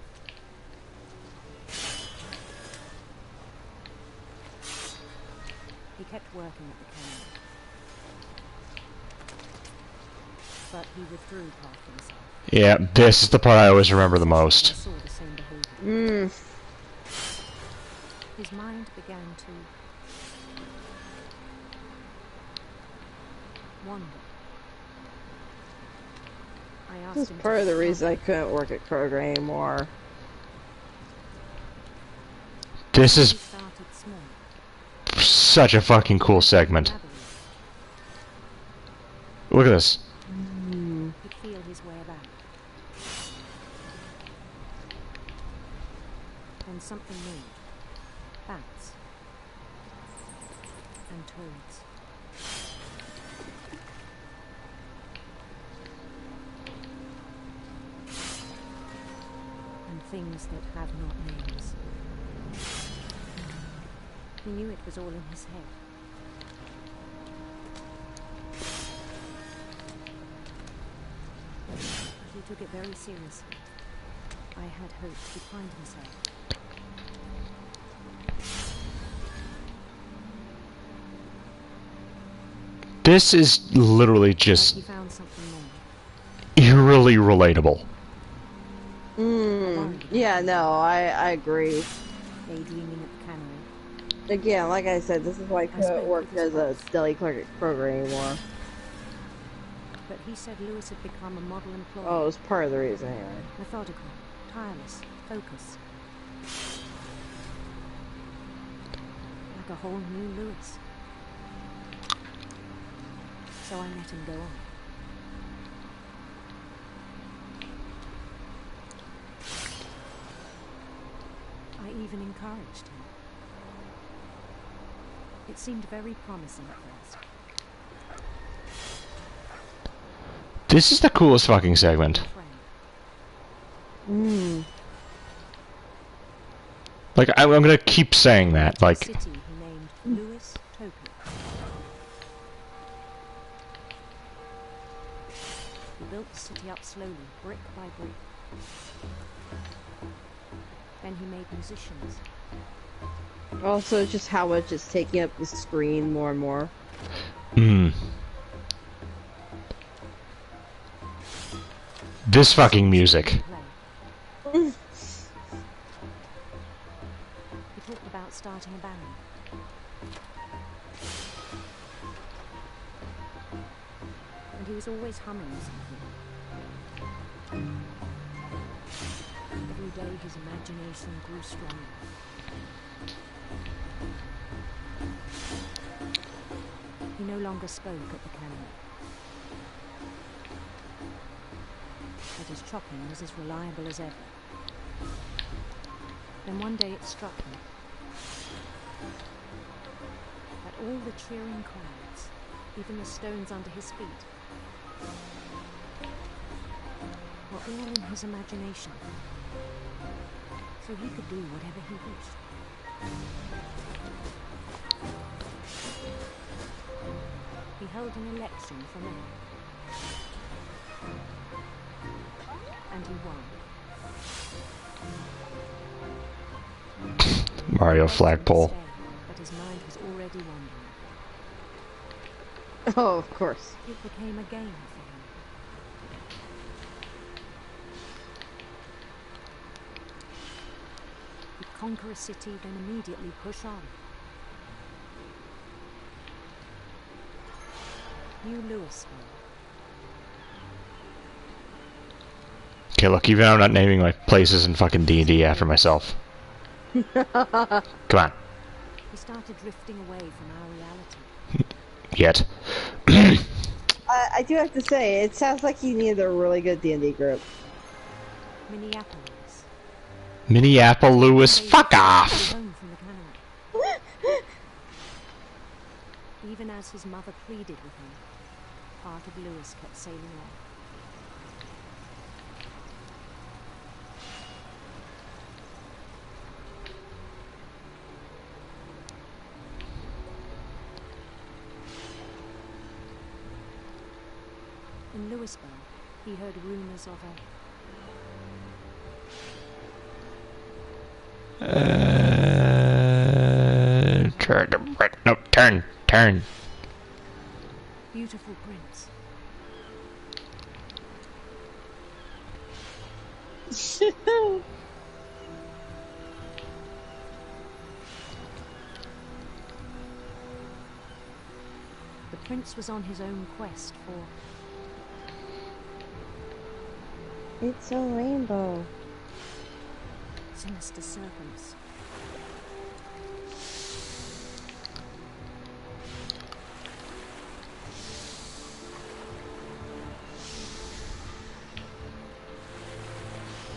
[SPEAKER 5] He kept working at the kennel, but he withdrew part of himself.
[SPEAKER 1] Yeah, this is the part I always remember the
[SPEAKER 5] I
[SPEAKER 1] most.
[SPEAKER 5] saw the same behavior.
[SPEAKER 2] Mm.
[SPEAKER 5] His mind began to wander. I asked
[SPEAKER 2] This is
[SPEAKER 5] him to
[SPEAKER 2] part of the
[SPEAKER 5] discover
[SPEAKER 2] reason I couldn't work at Kroger anymore.
[SPEAKER 1] This
[SPEAKER 5] He
[SPEAKER 1] is
[SPEAKER 5] started small.
[SPEAKER 1] such a fucking cool segment.
[SPEAKER 5] Labyrinth.
[SPEAKER 1] Look at this.
[SPEAKER 5] He'd feel his way about. Then something moved. Bats. And toads. And things that have not names. He knew it was all in his head. But he took it very seriously. I had hoped he'd find himself.
[SPEAKER 1] This is literally
[SPEAKER 5] But
[SPEAKER 1] just
[SPEAKER 5] he found something more.
[SPEAKER 1] oddly relatable.
[SPEAKER 2] Yeah, no, I agree.
[SPEAKER 5] Daydreaming at the cannery.
[SPEAKER 2] Again, like I said, this is why I
[SPEAKER 5] I spoke
[SPEAKER 2] couldn't work
[SPEAKER 5] with his
[SPEAKER 2] as a
[SPEAKER 5] boss.
[SPEAKER 2] deli clerk kroger anymore.
[SPEAKER 5] But he said Lewis had become a model employee.
[SPEAKER 2] Oh, it was part of the reason anyway.
[SPEAKER 5] Methodical, tireless, focused. Like a whole new Lewis. So I let him go on. I even encouraged him. It seemed very promising at first.
[SPEAKER 1] This is the coolest fucking segment. Like, I'm gonna keep saying that. Like,
[SPEAKER 5] City he named Lewis Topia. He built the city up slowly, brick by brick. Then he made musicians.
[SPEAKER 2] Also, just how much it's taking up the screen more and more.
[SPEAKER 1] This fucking music.
[SPEAKER 5] Play. He talked about starting a band. And he was always humming something. Every day his imagination grew stronger. He no longer spoke at the cannery. But his chopping was as reliable as ever. Then one day it struck him that all the cheering crowds, even the stones under his feet, were all in his imagination. So he could do whatever he wished. He held an election for mayor. And he won.
[SPEAKER 1] Mario flagpole.
[SPEAKER 5] Stay, but his mind was already wandering.
[SPEAKER 2] Oh, of course.
[SPEAKER 5] It became a game for him. He'd conquer a city, then immediately push on. New Louisville.
[SPEAKER 1] Okay, look, even I'm not naming my places in fucking D&D after myself. Come on.
[SPEAKER 5] He started drifting away from our reality.
[SPEAKER 1] Yet.
[SPEAKER 2] I do have to say, it sounds like you needed a really good D&D group.
[SPEAKER 5] Minneapolis.
[SPEAKER 1] Minneapolis, fuck off!
[SPEAKER 5] Home from the cannery. Even as his mother pleaded with him, part of Lewis kept sailing on. In Louisville, he heard rumors of a
[SPEAKER 1] Turn. No, turn.
[SPEAKER 5] beautiful prince. The prince was on his own quest for
[SPEAKER 2] It's a rainbow.
[SPEAKER 5] sinister serpents.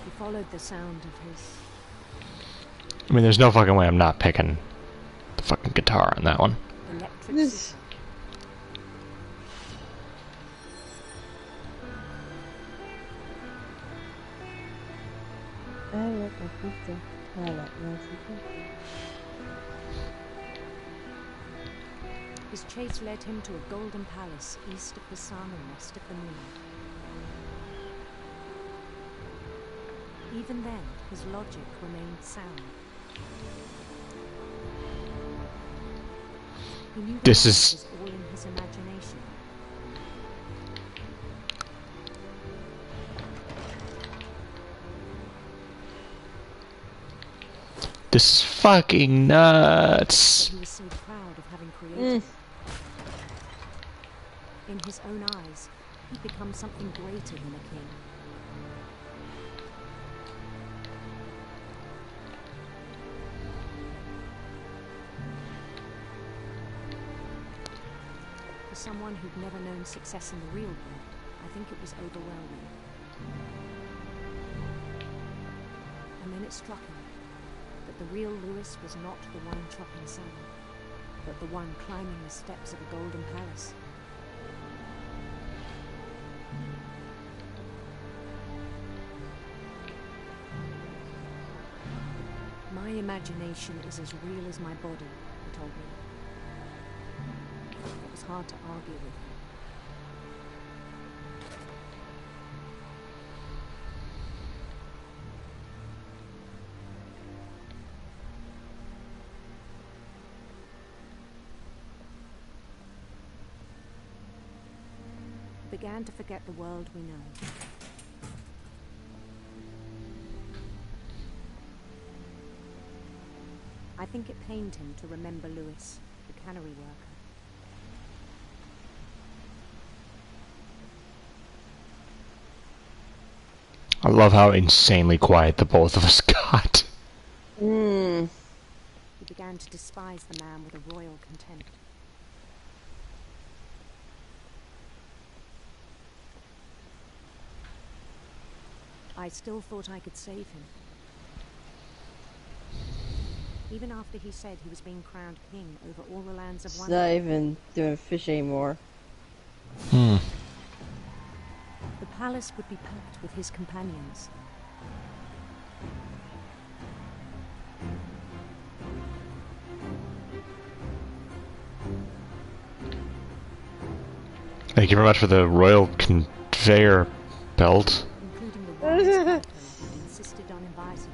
[SPEAKER 5] He followed the sound of his
[SPEAKER 1] I mean, there's no fucking way I'm not picking the fucking guitar on that one.
[SPEAKER 5] electric
[SPEAKER 2] This-
[SPEAKER 5] sitar.
[SPEAKER 2] I like my pizza. I like my pizza.
[SPEAKER 5] His chase led him to a golden palace east of the sun and west of the moon. Even then, his logic remained sound. He knew the
[SPEAKER 1] This
[SPEAKER 5] light
[SPEAKER 1] is-
[SPEAKER 5] was all in his imagination.
[SPEAKER 1] This is fucking nuts.
[SPEAKER 5] He was so proud of having created it. In his own eyes, he'd become something greater than a king. For someone who'd never known success in the real world, I think it was overwhelming. And then it struck him that the real Lewis was not the one chopping salad, but the one climbing the steps of a golden palace. My imagination is as real as my body, he told me. It was hard to argue with him. I began to forget the world we know. I think it pained him to remember Lewis, the cannery worker.
[SPEAKER 1] I love how insanely quiet the both of us got.
[SPEAKER 2] Mm.
[SPEAKER 5] He began to despise the man with a royal contempt. I still thought I could save him. Even after he said he was being crowned king over all the lands of
[SPEAKER 2] She's
[SPEAKER 5] Wonder.
[SPEAKER 2] not even doing fish anymore.
[SPEAKER 1] Hmm.
[SPEAKER 5] The palace would be packed with his companions.
[SPEAKER 1] Thank you very much for the royal conveyor belt.
[SPEAKER 5] Including the wise Plato who insisted on inviting me.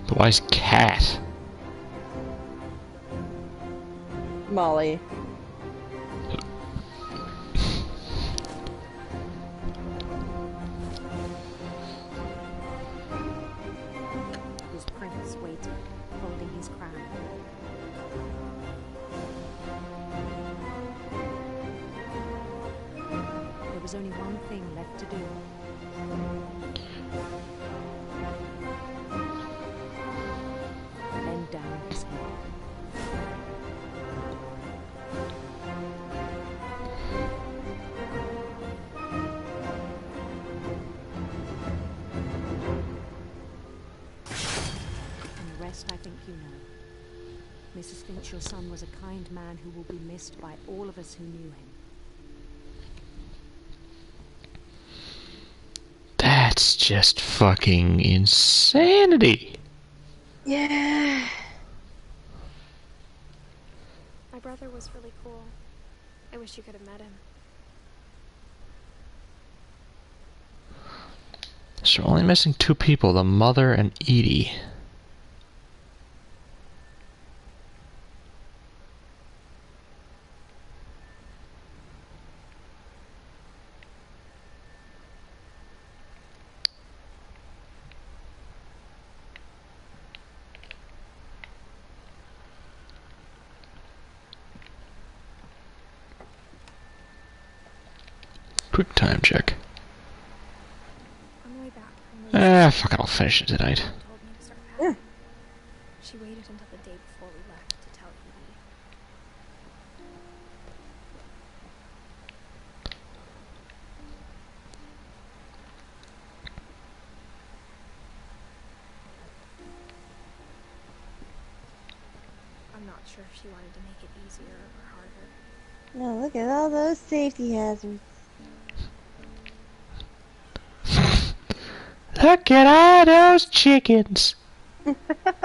[SPEAKER 1] The wise cat.
[SPEAKER 2] Molly.
[SPEAKER 5] His prince waited, holding his crown. There was only one thing left to do. Bend down his head. And the rest I think you know. Mrs. Finch, your son was a kind man who will be missed by all of us who knew him.
[SPEAKER 1] That's just fucking insanity.
[SPEAKER 2] Yeah.
[SPEAKER 3] My brother was really cool. I wish you could have met him.
[SPEAKER 1] So we're only missing two people, the mother and Edie. Quick time check.
[SPEAKER 3] On the way back from the
[SPEAKER 1] Fuck it, I'll finish it tonight.
[SPEAKER 3] told me to start packing. She waited until the day before we left to tell Edie. I'm not sure if she wanted to make it easier or harder.
[SPEAKER 2] No, look at all those safety hazards.
[SPEAKER 1] Look at all those chickens.
[SPEAKER 3] But I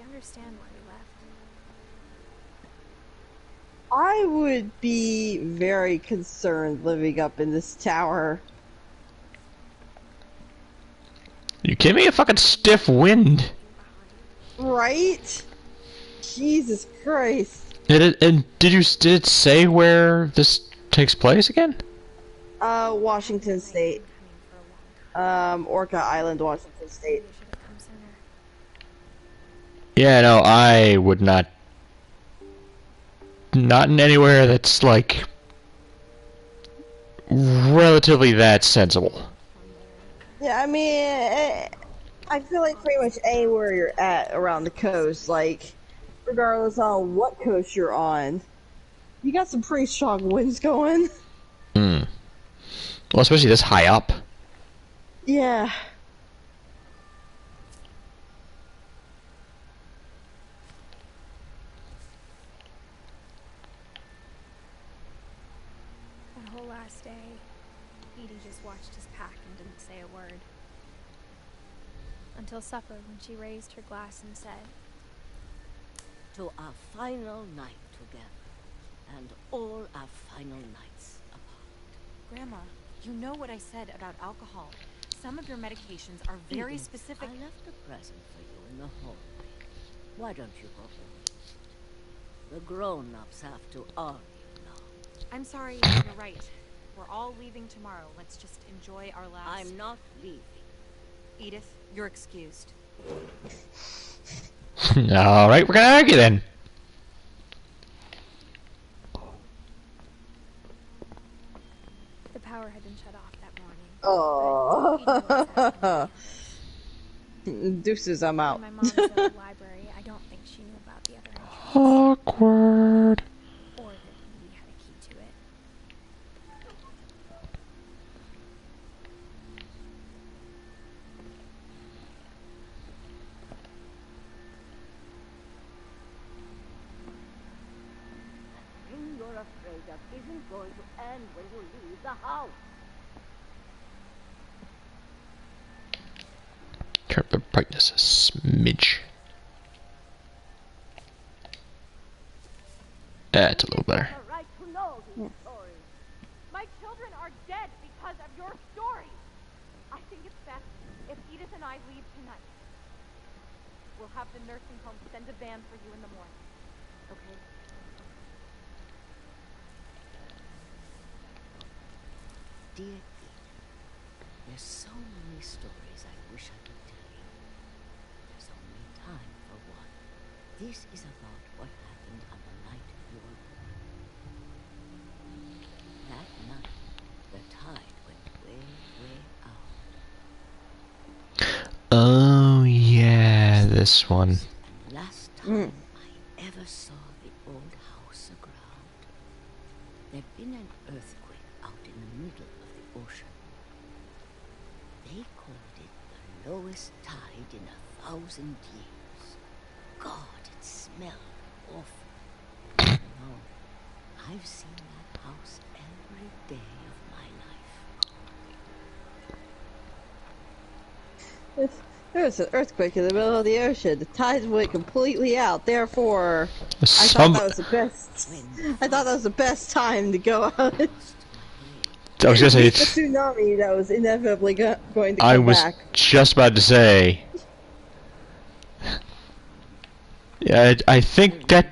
[SPEAKER 3] understand why we left.
[SPEAKER 2] I would be very concerned living up in this tower.
[SPEAKER 1] You kidding me? A fucking stiff wind.
[SPEAKER 2] Right? Jesus Christ.
[SPEAKER 1] Did it say where this takes place again?
[SPEAKER 2] Washington State. Orca Island, Washington State.
[SPEAKER 3] Maybe I should have come sooner.
[SPEAKER 1] Yeah, no, I would not. Not in anywhere that's like relatively that sensible.
[SPEAKER 2] Yeah, I mean, I feel like pretty much anywhere you're at around the coast, like, regardless on what coast you're on, you got some pretty strong winds going.
[SPEAKER 1] Hmm. Well, especially this high up.
[SPEAKER 2] Yeah.
[SPEAKER 3] That whole last day, Edie just watched us pack and didn't say a word. Until supper, when she raised her glass and said,
[SPEAKER 6] To our final night together, and all our final nights apart.
[SPEAKER 5] Grandma, you know what I said about alcohol. Some of your medications are very
[SPEAKER 6] Edith,
[SPEAKER 5] specific.
[SPEAKER 6] I left a present for you in the hallway. Why don't you go home? The grown-ups have to argue now.
[SPEAKER 5] I'm sorry, you're right. We're all leaving tomorrow. Let's just enjoy our last...
[SPEAKER 6] I'm not leaving.
[SPEAKER 5] Edith, you're excused.
[SPEAKER 1] Alright, we're gonna argue then.
[SPEAKER 3] the power had been shut off that morning.
[SPEAKER 2] Oh.
[SPEAKER 3] When
[SPEAKER 2] Deuces, I'm out.
[SPEAKER 3] my mom was at the library, I don't think she knew about the other entrance,
[SPEAKER 1] Awkward.
[SPEAKER 3] or that we had a key to it.
[SPEAKER 6] The thing you're afraid of isn't going to end when you leave the house.
[SPEAKER 1] Turn up the brightness a smidge. That's a little better.
[SPEAKER 6] The right to know these stories.
[SPEAKER 7] My children are dead because of your story. I think it's best if Edith and I leave tonight. We'll have the nursing home send a van for you in the morning. Okay?
[SPEAKER 6] Dear Edith, there's so many stories I wish I could tell you. There's only time for one. This is about what happened on the night you were born. That night, the tide went way, way out.
[SPEAKER 1] Oh yeah, this one.
[SPEAKER 6] And last time I ever saw the old house aground, there'd been an earthquake out in the middle of the ocean. They called it the lowest tide in 1,000 years. God, it smelled awful. No, I've seen that house every day of my life.
[SPEAKER 2] There was an earthquake in the middle of the ocean. The tides went completely out. Therefore, I
[SPEAKER 1] Some,
[SPEAKER 2] thought that was the best. I thought that was the best time to go out.
[SPEAKER 1] I was gonna say
[SPEAKER 2] The
[SPEAKER 1] it's.
[SPEAKER 2] tsunami that was inevitably going to come
[SPEAKER 1] I was
[SPEAKER 2] back.
[SPEAKER 1] just about to say. Yeah, I think that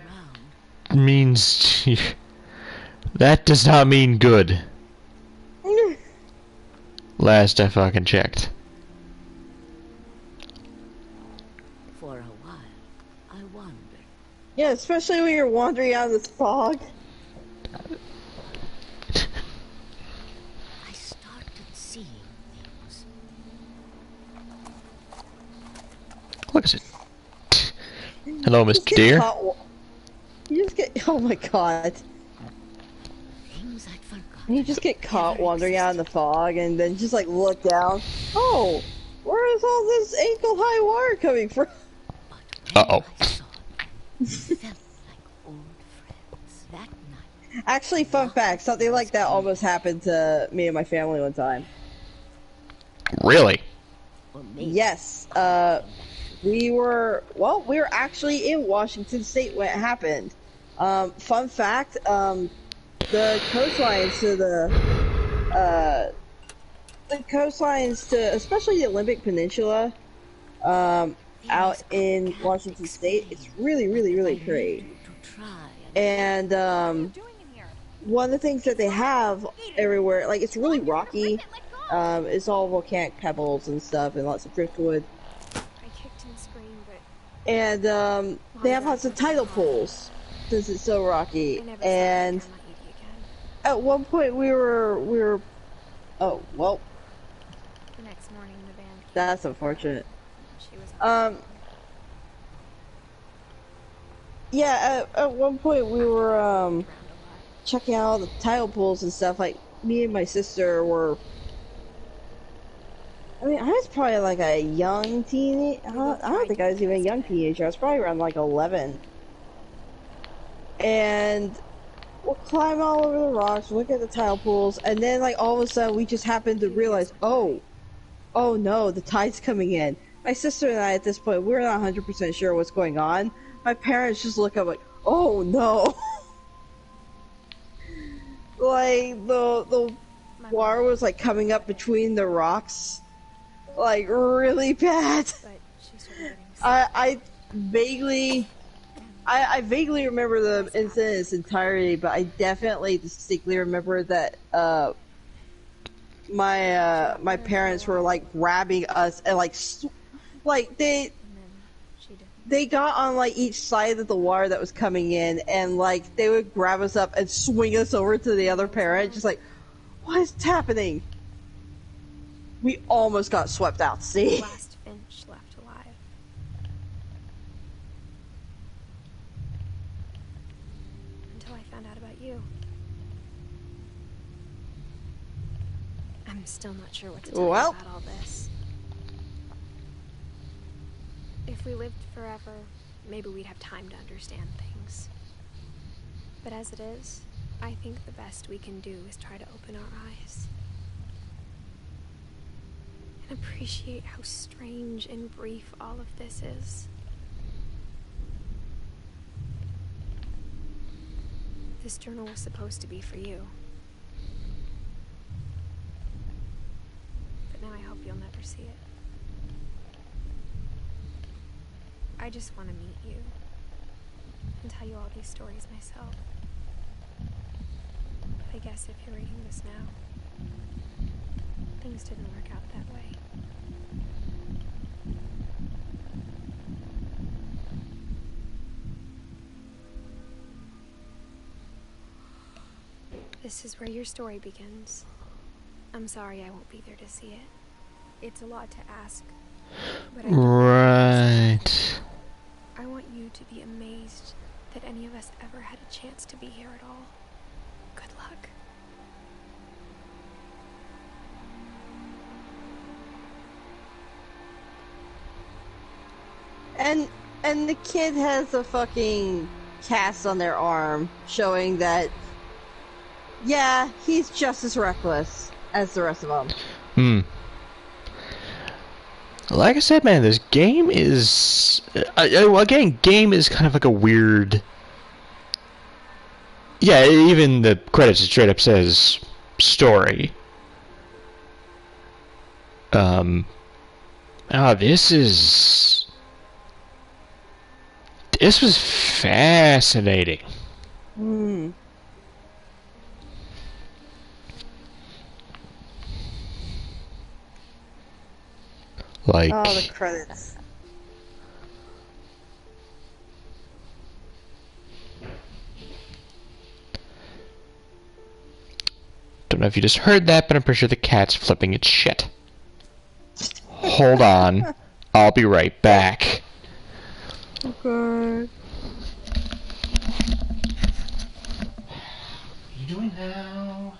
[SPEAKER 1] means that does not mean good. Last I fucking checked.
[SPEAKER 6] For a while, I wondered.
[SPEAKER 2] Yeah, especially when you're wandering out of this fog.
[SPEAKER 6] I started seeing things.
[SPEAKER 1] Look at it. Hello,
[SPEAKER 2] Just
[SPEAKER 1] Mr.
[SPEAKER 2] get
[SPEAKER 1] Deer.
[SPEAKER 2] You just get. Oh my god.
[SPEAKER 6] Things I'd forgotten.
[SPEAKER 2] You just get caught wandering out in the fog and then just like look down. Oh, where is all this ankle high water coming from?
[SPEAKER 1] Uh-oh.
[SPEAKER 6] I saw them, felt like old friends. That night,
[SPEAKER 2] Actually, fun fact, something like that almost happened to me and my family one time.
[SPEAKER 1] Really?
[SPEAKER 6] or maybe
[SPEAKER 2] Yes, we were actually in Washington State when it happened. Fun fact, the coastlines to especially the Olympic Peninsula, out in Washington State, it's really, really, really pretty.
[SPEAKER 6] to try
[SPEAKER 2] And
[SPEAKER 7] What are you doing in here?
[SPEAKER 2] one of the things that they have everywhere, like it's really rocky. It's all volcanic pebbles and stuff, and lots of driftwood.
[SPEAKER 3] I kicked and screamed, but
[SPEAKER 2] And they have lots of tidal pools since it's so
[SPEAKER 3] I
[SPEAKER 2] rocky.
[SPEAKER 3] never
[SPEAKER 2] And
[SPEAKER 3] saw Edie again.
[SPEAKER 2] at one point we were. Oh well,
[SPEAKER 3] The next morning, the band came.
[SPEAKER 2] that's unfortunate.
[SPEAKER 3] She was
[SPEAKER 2] Yeah, at one point we were checking out the tidal pools and stuff. Like me and my sister were. I mean, I was probably like a young teenager. I don't think I was even a young teenager. I was probably around like 11. And we'll climb all over the rocks, look at the tidal pools, and then like all of a sudden we just happened to realize, oh no, the tide's coming in. My sister and I at this point, we're not 100% sure what's going on. My parents just look up like, oh no. Like the water was like coming up between the rocks. Like really bad.
[SPEAKER 3] but she started getting sick.
[SPEAKER 2] I vaguely remember the incident in its entirety, but I definitely distinctly remember that my parents were like grabbing us and like they
[SPEAKER 3] And then she didn't.
[SPEAKER 2] they got on like each side of the water that was coming in, and like they would grab us up and swing us over to the other parent, just like, what is happening? We almost got swept out to sea.
[SPEAKER 3] Last Finch left alive. Until I found out about you. I'm still not sure what to tell you
[SPEAKER 2] Well.
[SPEAKER 3] about all this. If we lived forever, maybe we'd have time to understand things. But as it is, I think the best we can do is try to open our eyes. And appreciate how strange and brief all of this is. This journal was supposed to be for you. But now I hope you'll never see it. I just want to meet you and tell you all these stories myself. But I guess if you're reading this now, things didn't work out that way. This is where your story begins. I'm sorry I won't be there to see it. It's a lot to ask, but
[SPEAKER 1] Right.
[SPEAKER 3] I want you to be amazed that any of us ever had a chance to be here at all. Good luck.
[SPEAKER 2] And the kid has a fucking cast on their arm showing that, yeah, he's just as reckless as the rest of them.
[SPEAKER 1] Like I said, man, this game is... again, game is kind of like a weird... Yeah, even the credits, it straight up says story. This is... This was fascinating. Like...
[SPEAKER 2] Oh, the credits.
[SPEAKER 1] Don't know if you just heard that, but I'm pretty sure the cat's flipping its shit. Hold on. I'll be right back.
[SPEAKER 2] Okay.
[SPEAKER 1] What are you doing now?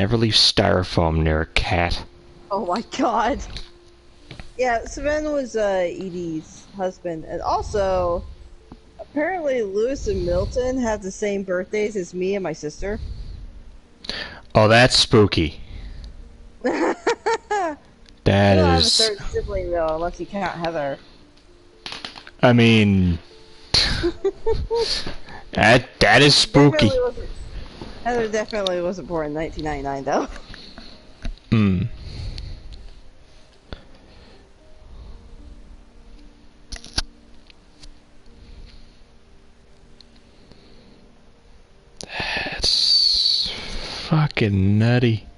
[SPEAKER 1] Never leave styrofoam near a cat.
[SPEAKER 2] Oh my god. Yeah, Sven was Edie's husband, and also apparently Lewis and Milton have the same birthdays as me and my sister.
[SPEAKER 1] Oh, that's spooky. That
[SPEAKER 2] I don't have a
[SPEAKER 1] is.
[SPEAKER 2] third sibling though, unless you count Heather.
[SPEAKER 1] I mean, that is spooky.
[SPEAKER 2] Heather definitely wasn't born in 1999 though.
[SPEAKER 1] Hmm. That's fucking nutty.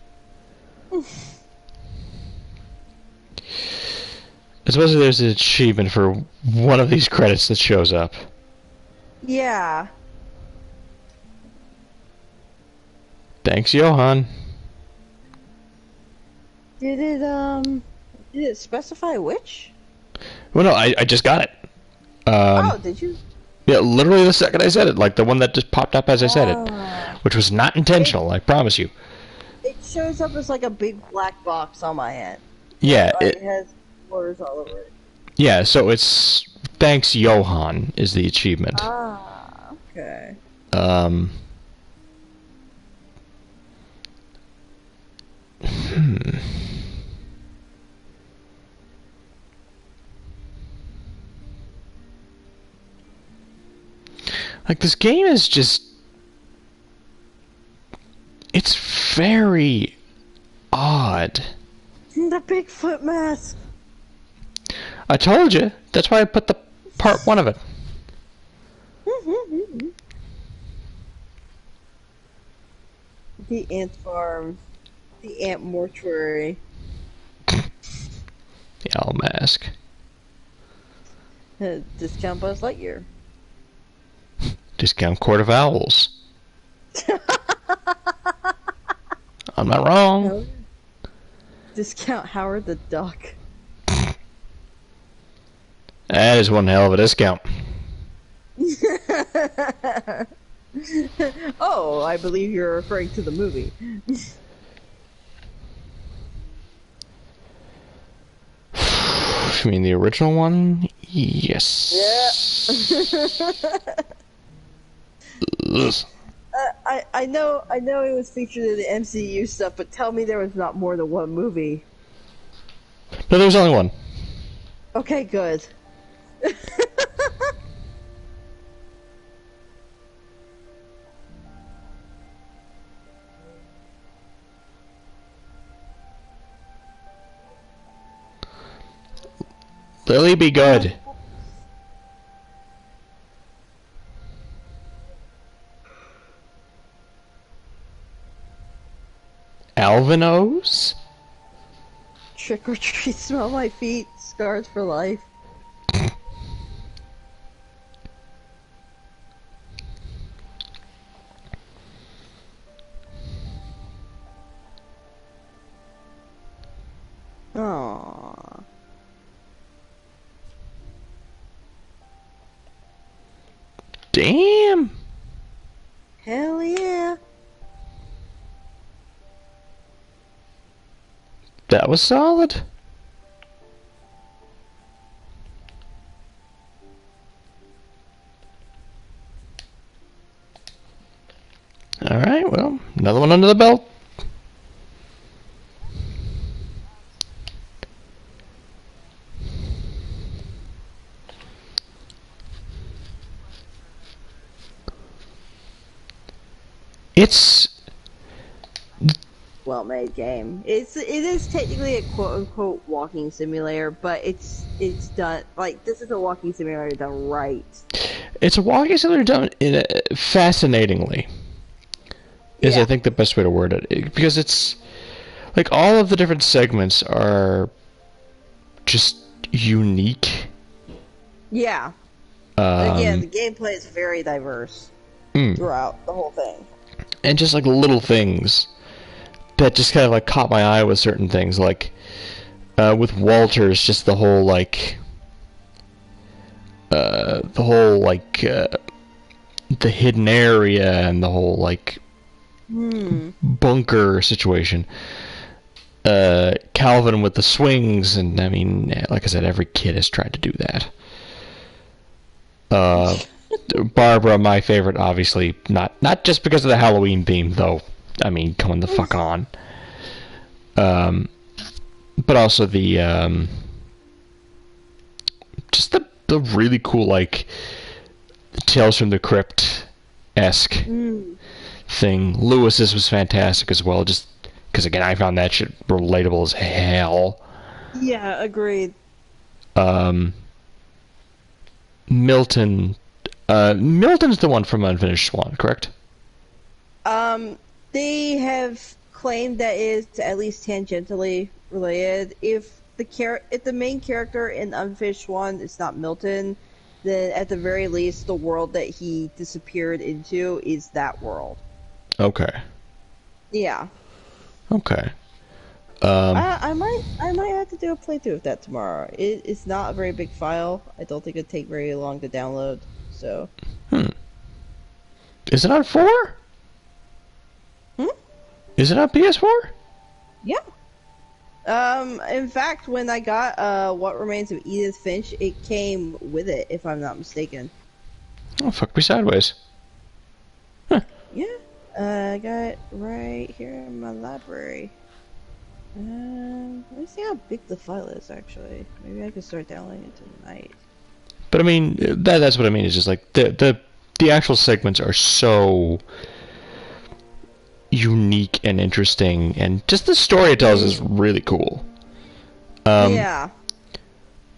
[SPEAKER 1] Especially there's an achievement for one of these credits that shows up.
[SPEAKER 2] Yeah.
[SPEAKER 1] Thanks, Johan.
[SPEAKER 2] Did it specify which?
[SPEAKER 1] Well, no, I just got it.
[SPEAKER 2] Oh, did you?
[SPEAKER 1] Yeah, literally the second I said it, like the one that just popped up as I said it, which was not intentional, I promise you.
[SPEAKER 2] It shows up as like a big black box on my end.
[SPEAKER 1] Yeah,
[SPEAKER 2] Like, it has words all over it.
[SPEAKER 1] Yeah, so it's thanks Johan is the achievement.
[SPEAKER 2] Ah, okay.
[SPEAKER 1] Like this game is just it's very odd.
[SPEAKER 2] The Bigfoot mask.
[SPEAKER 1] I told you. That's why I put the part one of it.
[SPEAKER 2] The ant farm. The ant mortuary.
[SPEAKER 1] The owl mask.
[SPEAKER 2] Discount Buzz Lightyear.
[SPEAKER 1] Discount Court of Owls. I'm not wrong.
[SPEAKER 2] No. Discount Howard the Duck.
[SPEAKER 1] That is one hell of a discount.
[SPEAKER 2] Oh, I believe you're referring to the movie.
[SPEAKER 1] You mean the original one? Yes.
[SPEAKER 2] Yeah. I know it was featured in the MCU stuff, but tell me there was not more than one movie.
[SPEAKER 1] No, there was only one.
[SPEAKER 2] Okay, good.
[SPEAKER 1] Lily, be good. Alvinos?
[SPEAKER 2] Trick or treat, smell my feet, scars for life. Aww.
[SPEAKER 1] Damn.
[SPEAKER 2] Hell yeah.
[SPEAKER 1] That was solid. Alright, well, another one under the belt. It's
[SPEAKER 2] Well-made game. It is technically a quote-unquote walking simulator, but it's done like this is a walking simulator done right.
[SPEAKER 1] It's a walking simulator done in a, fascinatingly. Is
[SPEAKER 2] Yeah.
[SPEAKER 1] I think the best way to word it, because it's like all of the different segments are just unique.
[SPEAKER 2] Yeah.
[SPEAKER 1] Um,
[SPEAKER 2] Again, the gameplay is very diverse throughout the whole thing.
[SPEAKER 1] and just like little things that just kind of like caught my eye with certain things, like with Walters, just the whole like the hidden area and the whole like bunker situation. Calvin with the swings, and I mean, like I said, every kid has tried to do that. Barbara, my favorite, obviously, not just because of the Halloween theme, though. I mean, come on the fuck on. But also the just the really cool, like, Tales from the Crypt-esque thing. Lewis's was fantastic as well, just because, again, I found that shit relatable as hell.
[SPEAKER 2] Yeah, agreed.
[SPEAKER 1] Milton, Milton's the one from Unfinished Swan, correct?
[SPEAKER 2] They have claimed that is at least tangentially related. If the main character in Unfinished Swan is not Milton, then at the very least, the world that he disappeared into is that world.
[SPEAKER 1] Okay.
[SPEAKER 2] Yeah.
[SPEAKER 1] Okay.
[SPEAKER 2] I might have to do a playthrough of that tomorrow. It's not a very big file. I don't think it'd take very long to download. So.
[SPEAKER 1] Is it on 4? Is it on PS4?
[SPEAKER 2] Yeah. In fact, when I got What Remains of Edith Finch, it came with it, if I'm not mistaken.
[SPEAKER 1] Oh, fuck me sideways. Huh.
[SPEAKER 2] Yeah. I got it right here in my library. Let me see how big the file is, actually. Maybe I could start downloading it tonight.
[SPEAKER 1] But I mean, that's what I mean. Is just like the actual segments are so unique and interesting, and just the story it tells is really cool.
[SPEAKER 2] Yeah.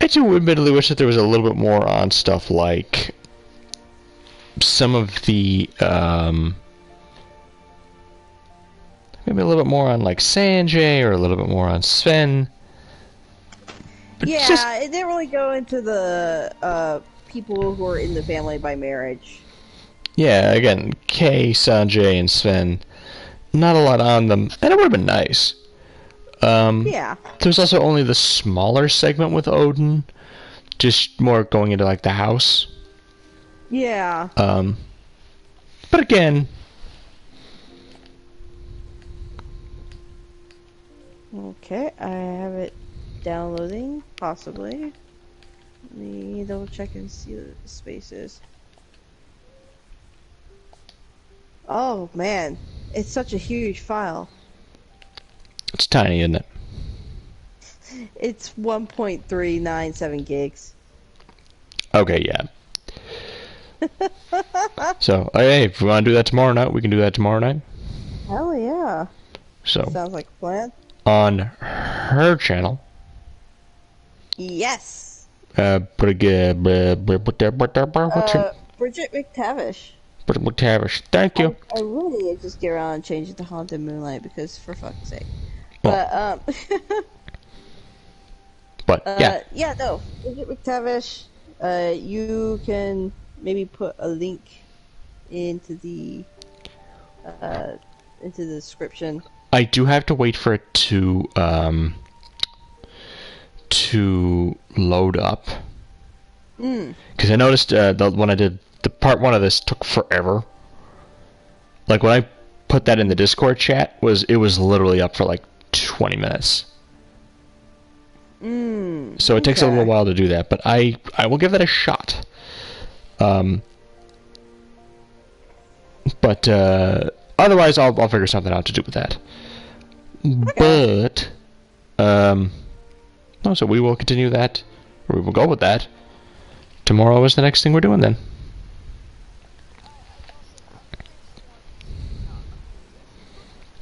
[SPEAKER 1] I do admittedly wish that there was a little bit more on stuff like some of the maybe a little bit more on like Sanjay, or a little bit more on Sven. But
[SPEAKER 2] Yeah, it didn't really go into the people who are in the family by marriage.
[SPEAKER 1] Yeah, again, Kay, Sanjay, and Sven, not a lot on them, and it would have been nice.
[SPEAKER 2] Yeah.
[SPEAKER 1] There's also only the smaller segment with Odin, just more going into like the house.
[SPEAKER 2] Yeah.
[SPEAKER 1] But again,
[SPEAKER 2] okay, I have it downloading, possibly. Let me double check and see the spaces. Oh man, it's such a huge file.
[SPEAKER 1] it's tiny, isn't it?
[SPEAKER 2] It's 1.397 gigs.
[SPEAKER 1] Okay, yeah. So, hey, if we want to do that tomorrow night, we can do that tomorrow night.
[SPEAKER 2] Hell yeah.
[SPEAKER 1] So,
[SPEAKER 2] Sounds like a plan.
[SPEAKER 1] on her channel,
[SPEAKER 2] Yes.
[SPEAKER 1] Bridget
[SPEAKER 2] Bridget McTavish.
[SPEAKER 1] McTavish. Thank you.
[SPEAKER 2] I really need to just get around and change it to Haunted Moonlight, because for fuck's sake.
[SPEAKER 1] Well,
[SPEAKER 2] But
[SPEAKER 1] yeah.
[SPEAKER 2] yeah, no, Bridget McTavish. You can maybe put a link into the description.
[SPEAKER 1] I do have to wait for it to load up. Because I noticed when I did the part 1 of this took forever. Like when I put that in the Discord chat, it was literally up for like 20 minutes. So it takes a little while to do that, but I will give that a shot. But otherwise, I'll figure something out to do with that. But no, so we will continue that, or we will go with that. Tomorrow is the next thing we're doing then.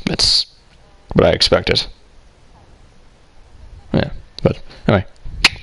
[SPEAKER 1] That's what I expected. Yeah, but anyway,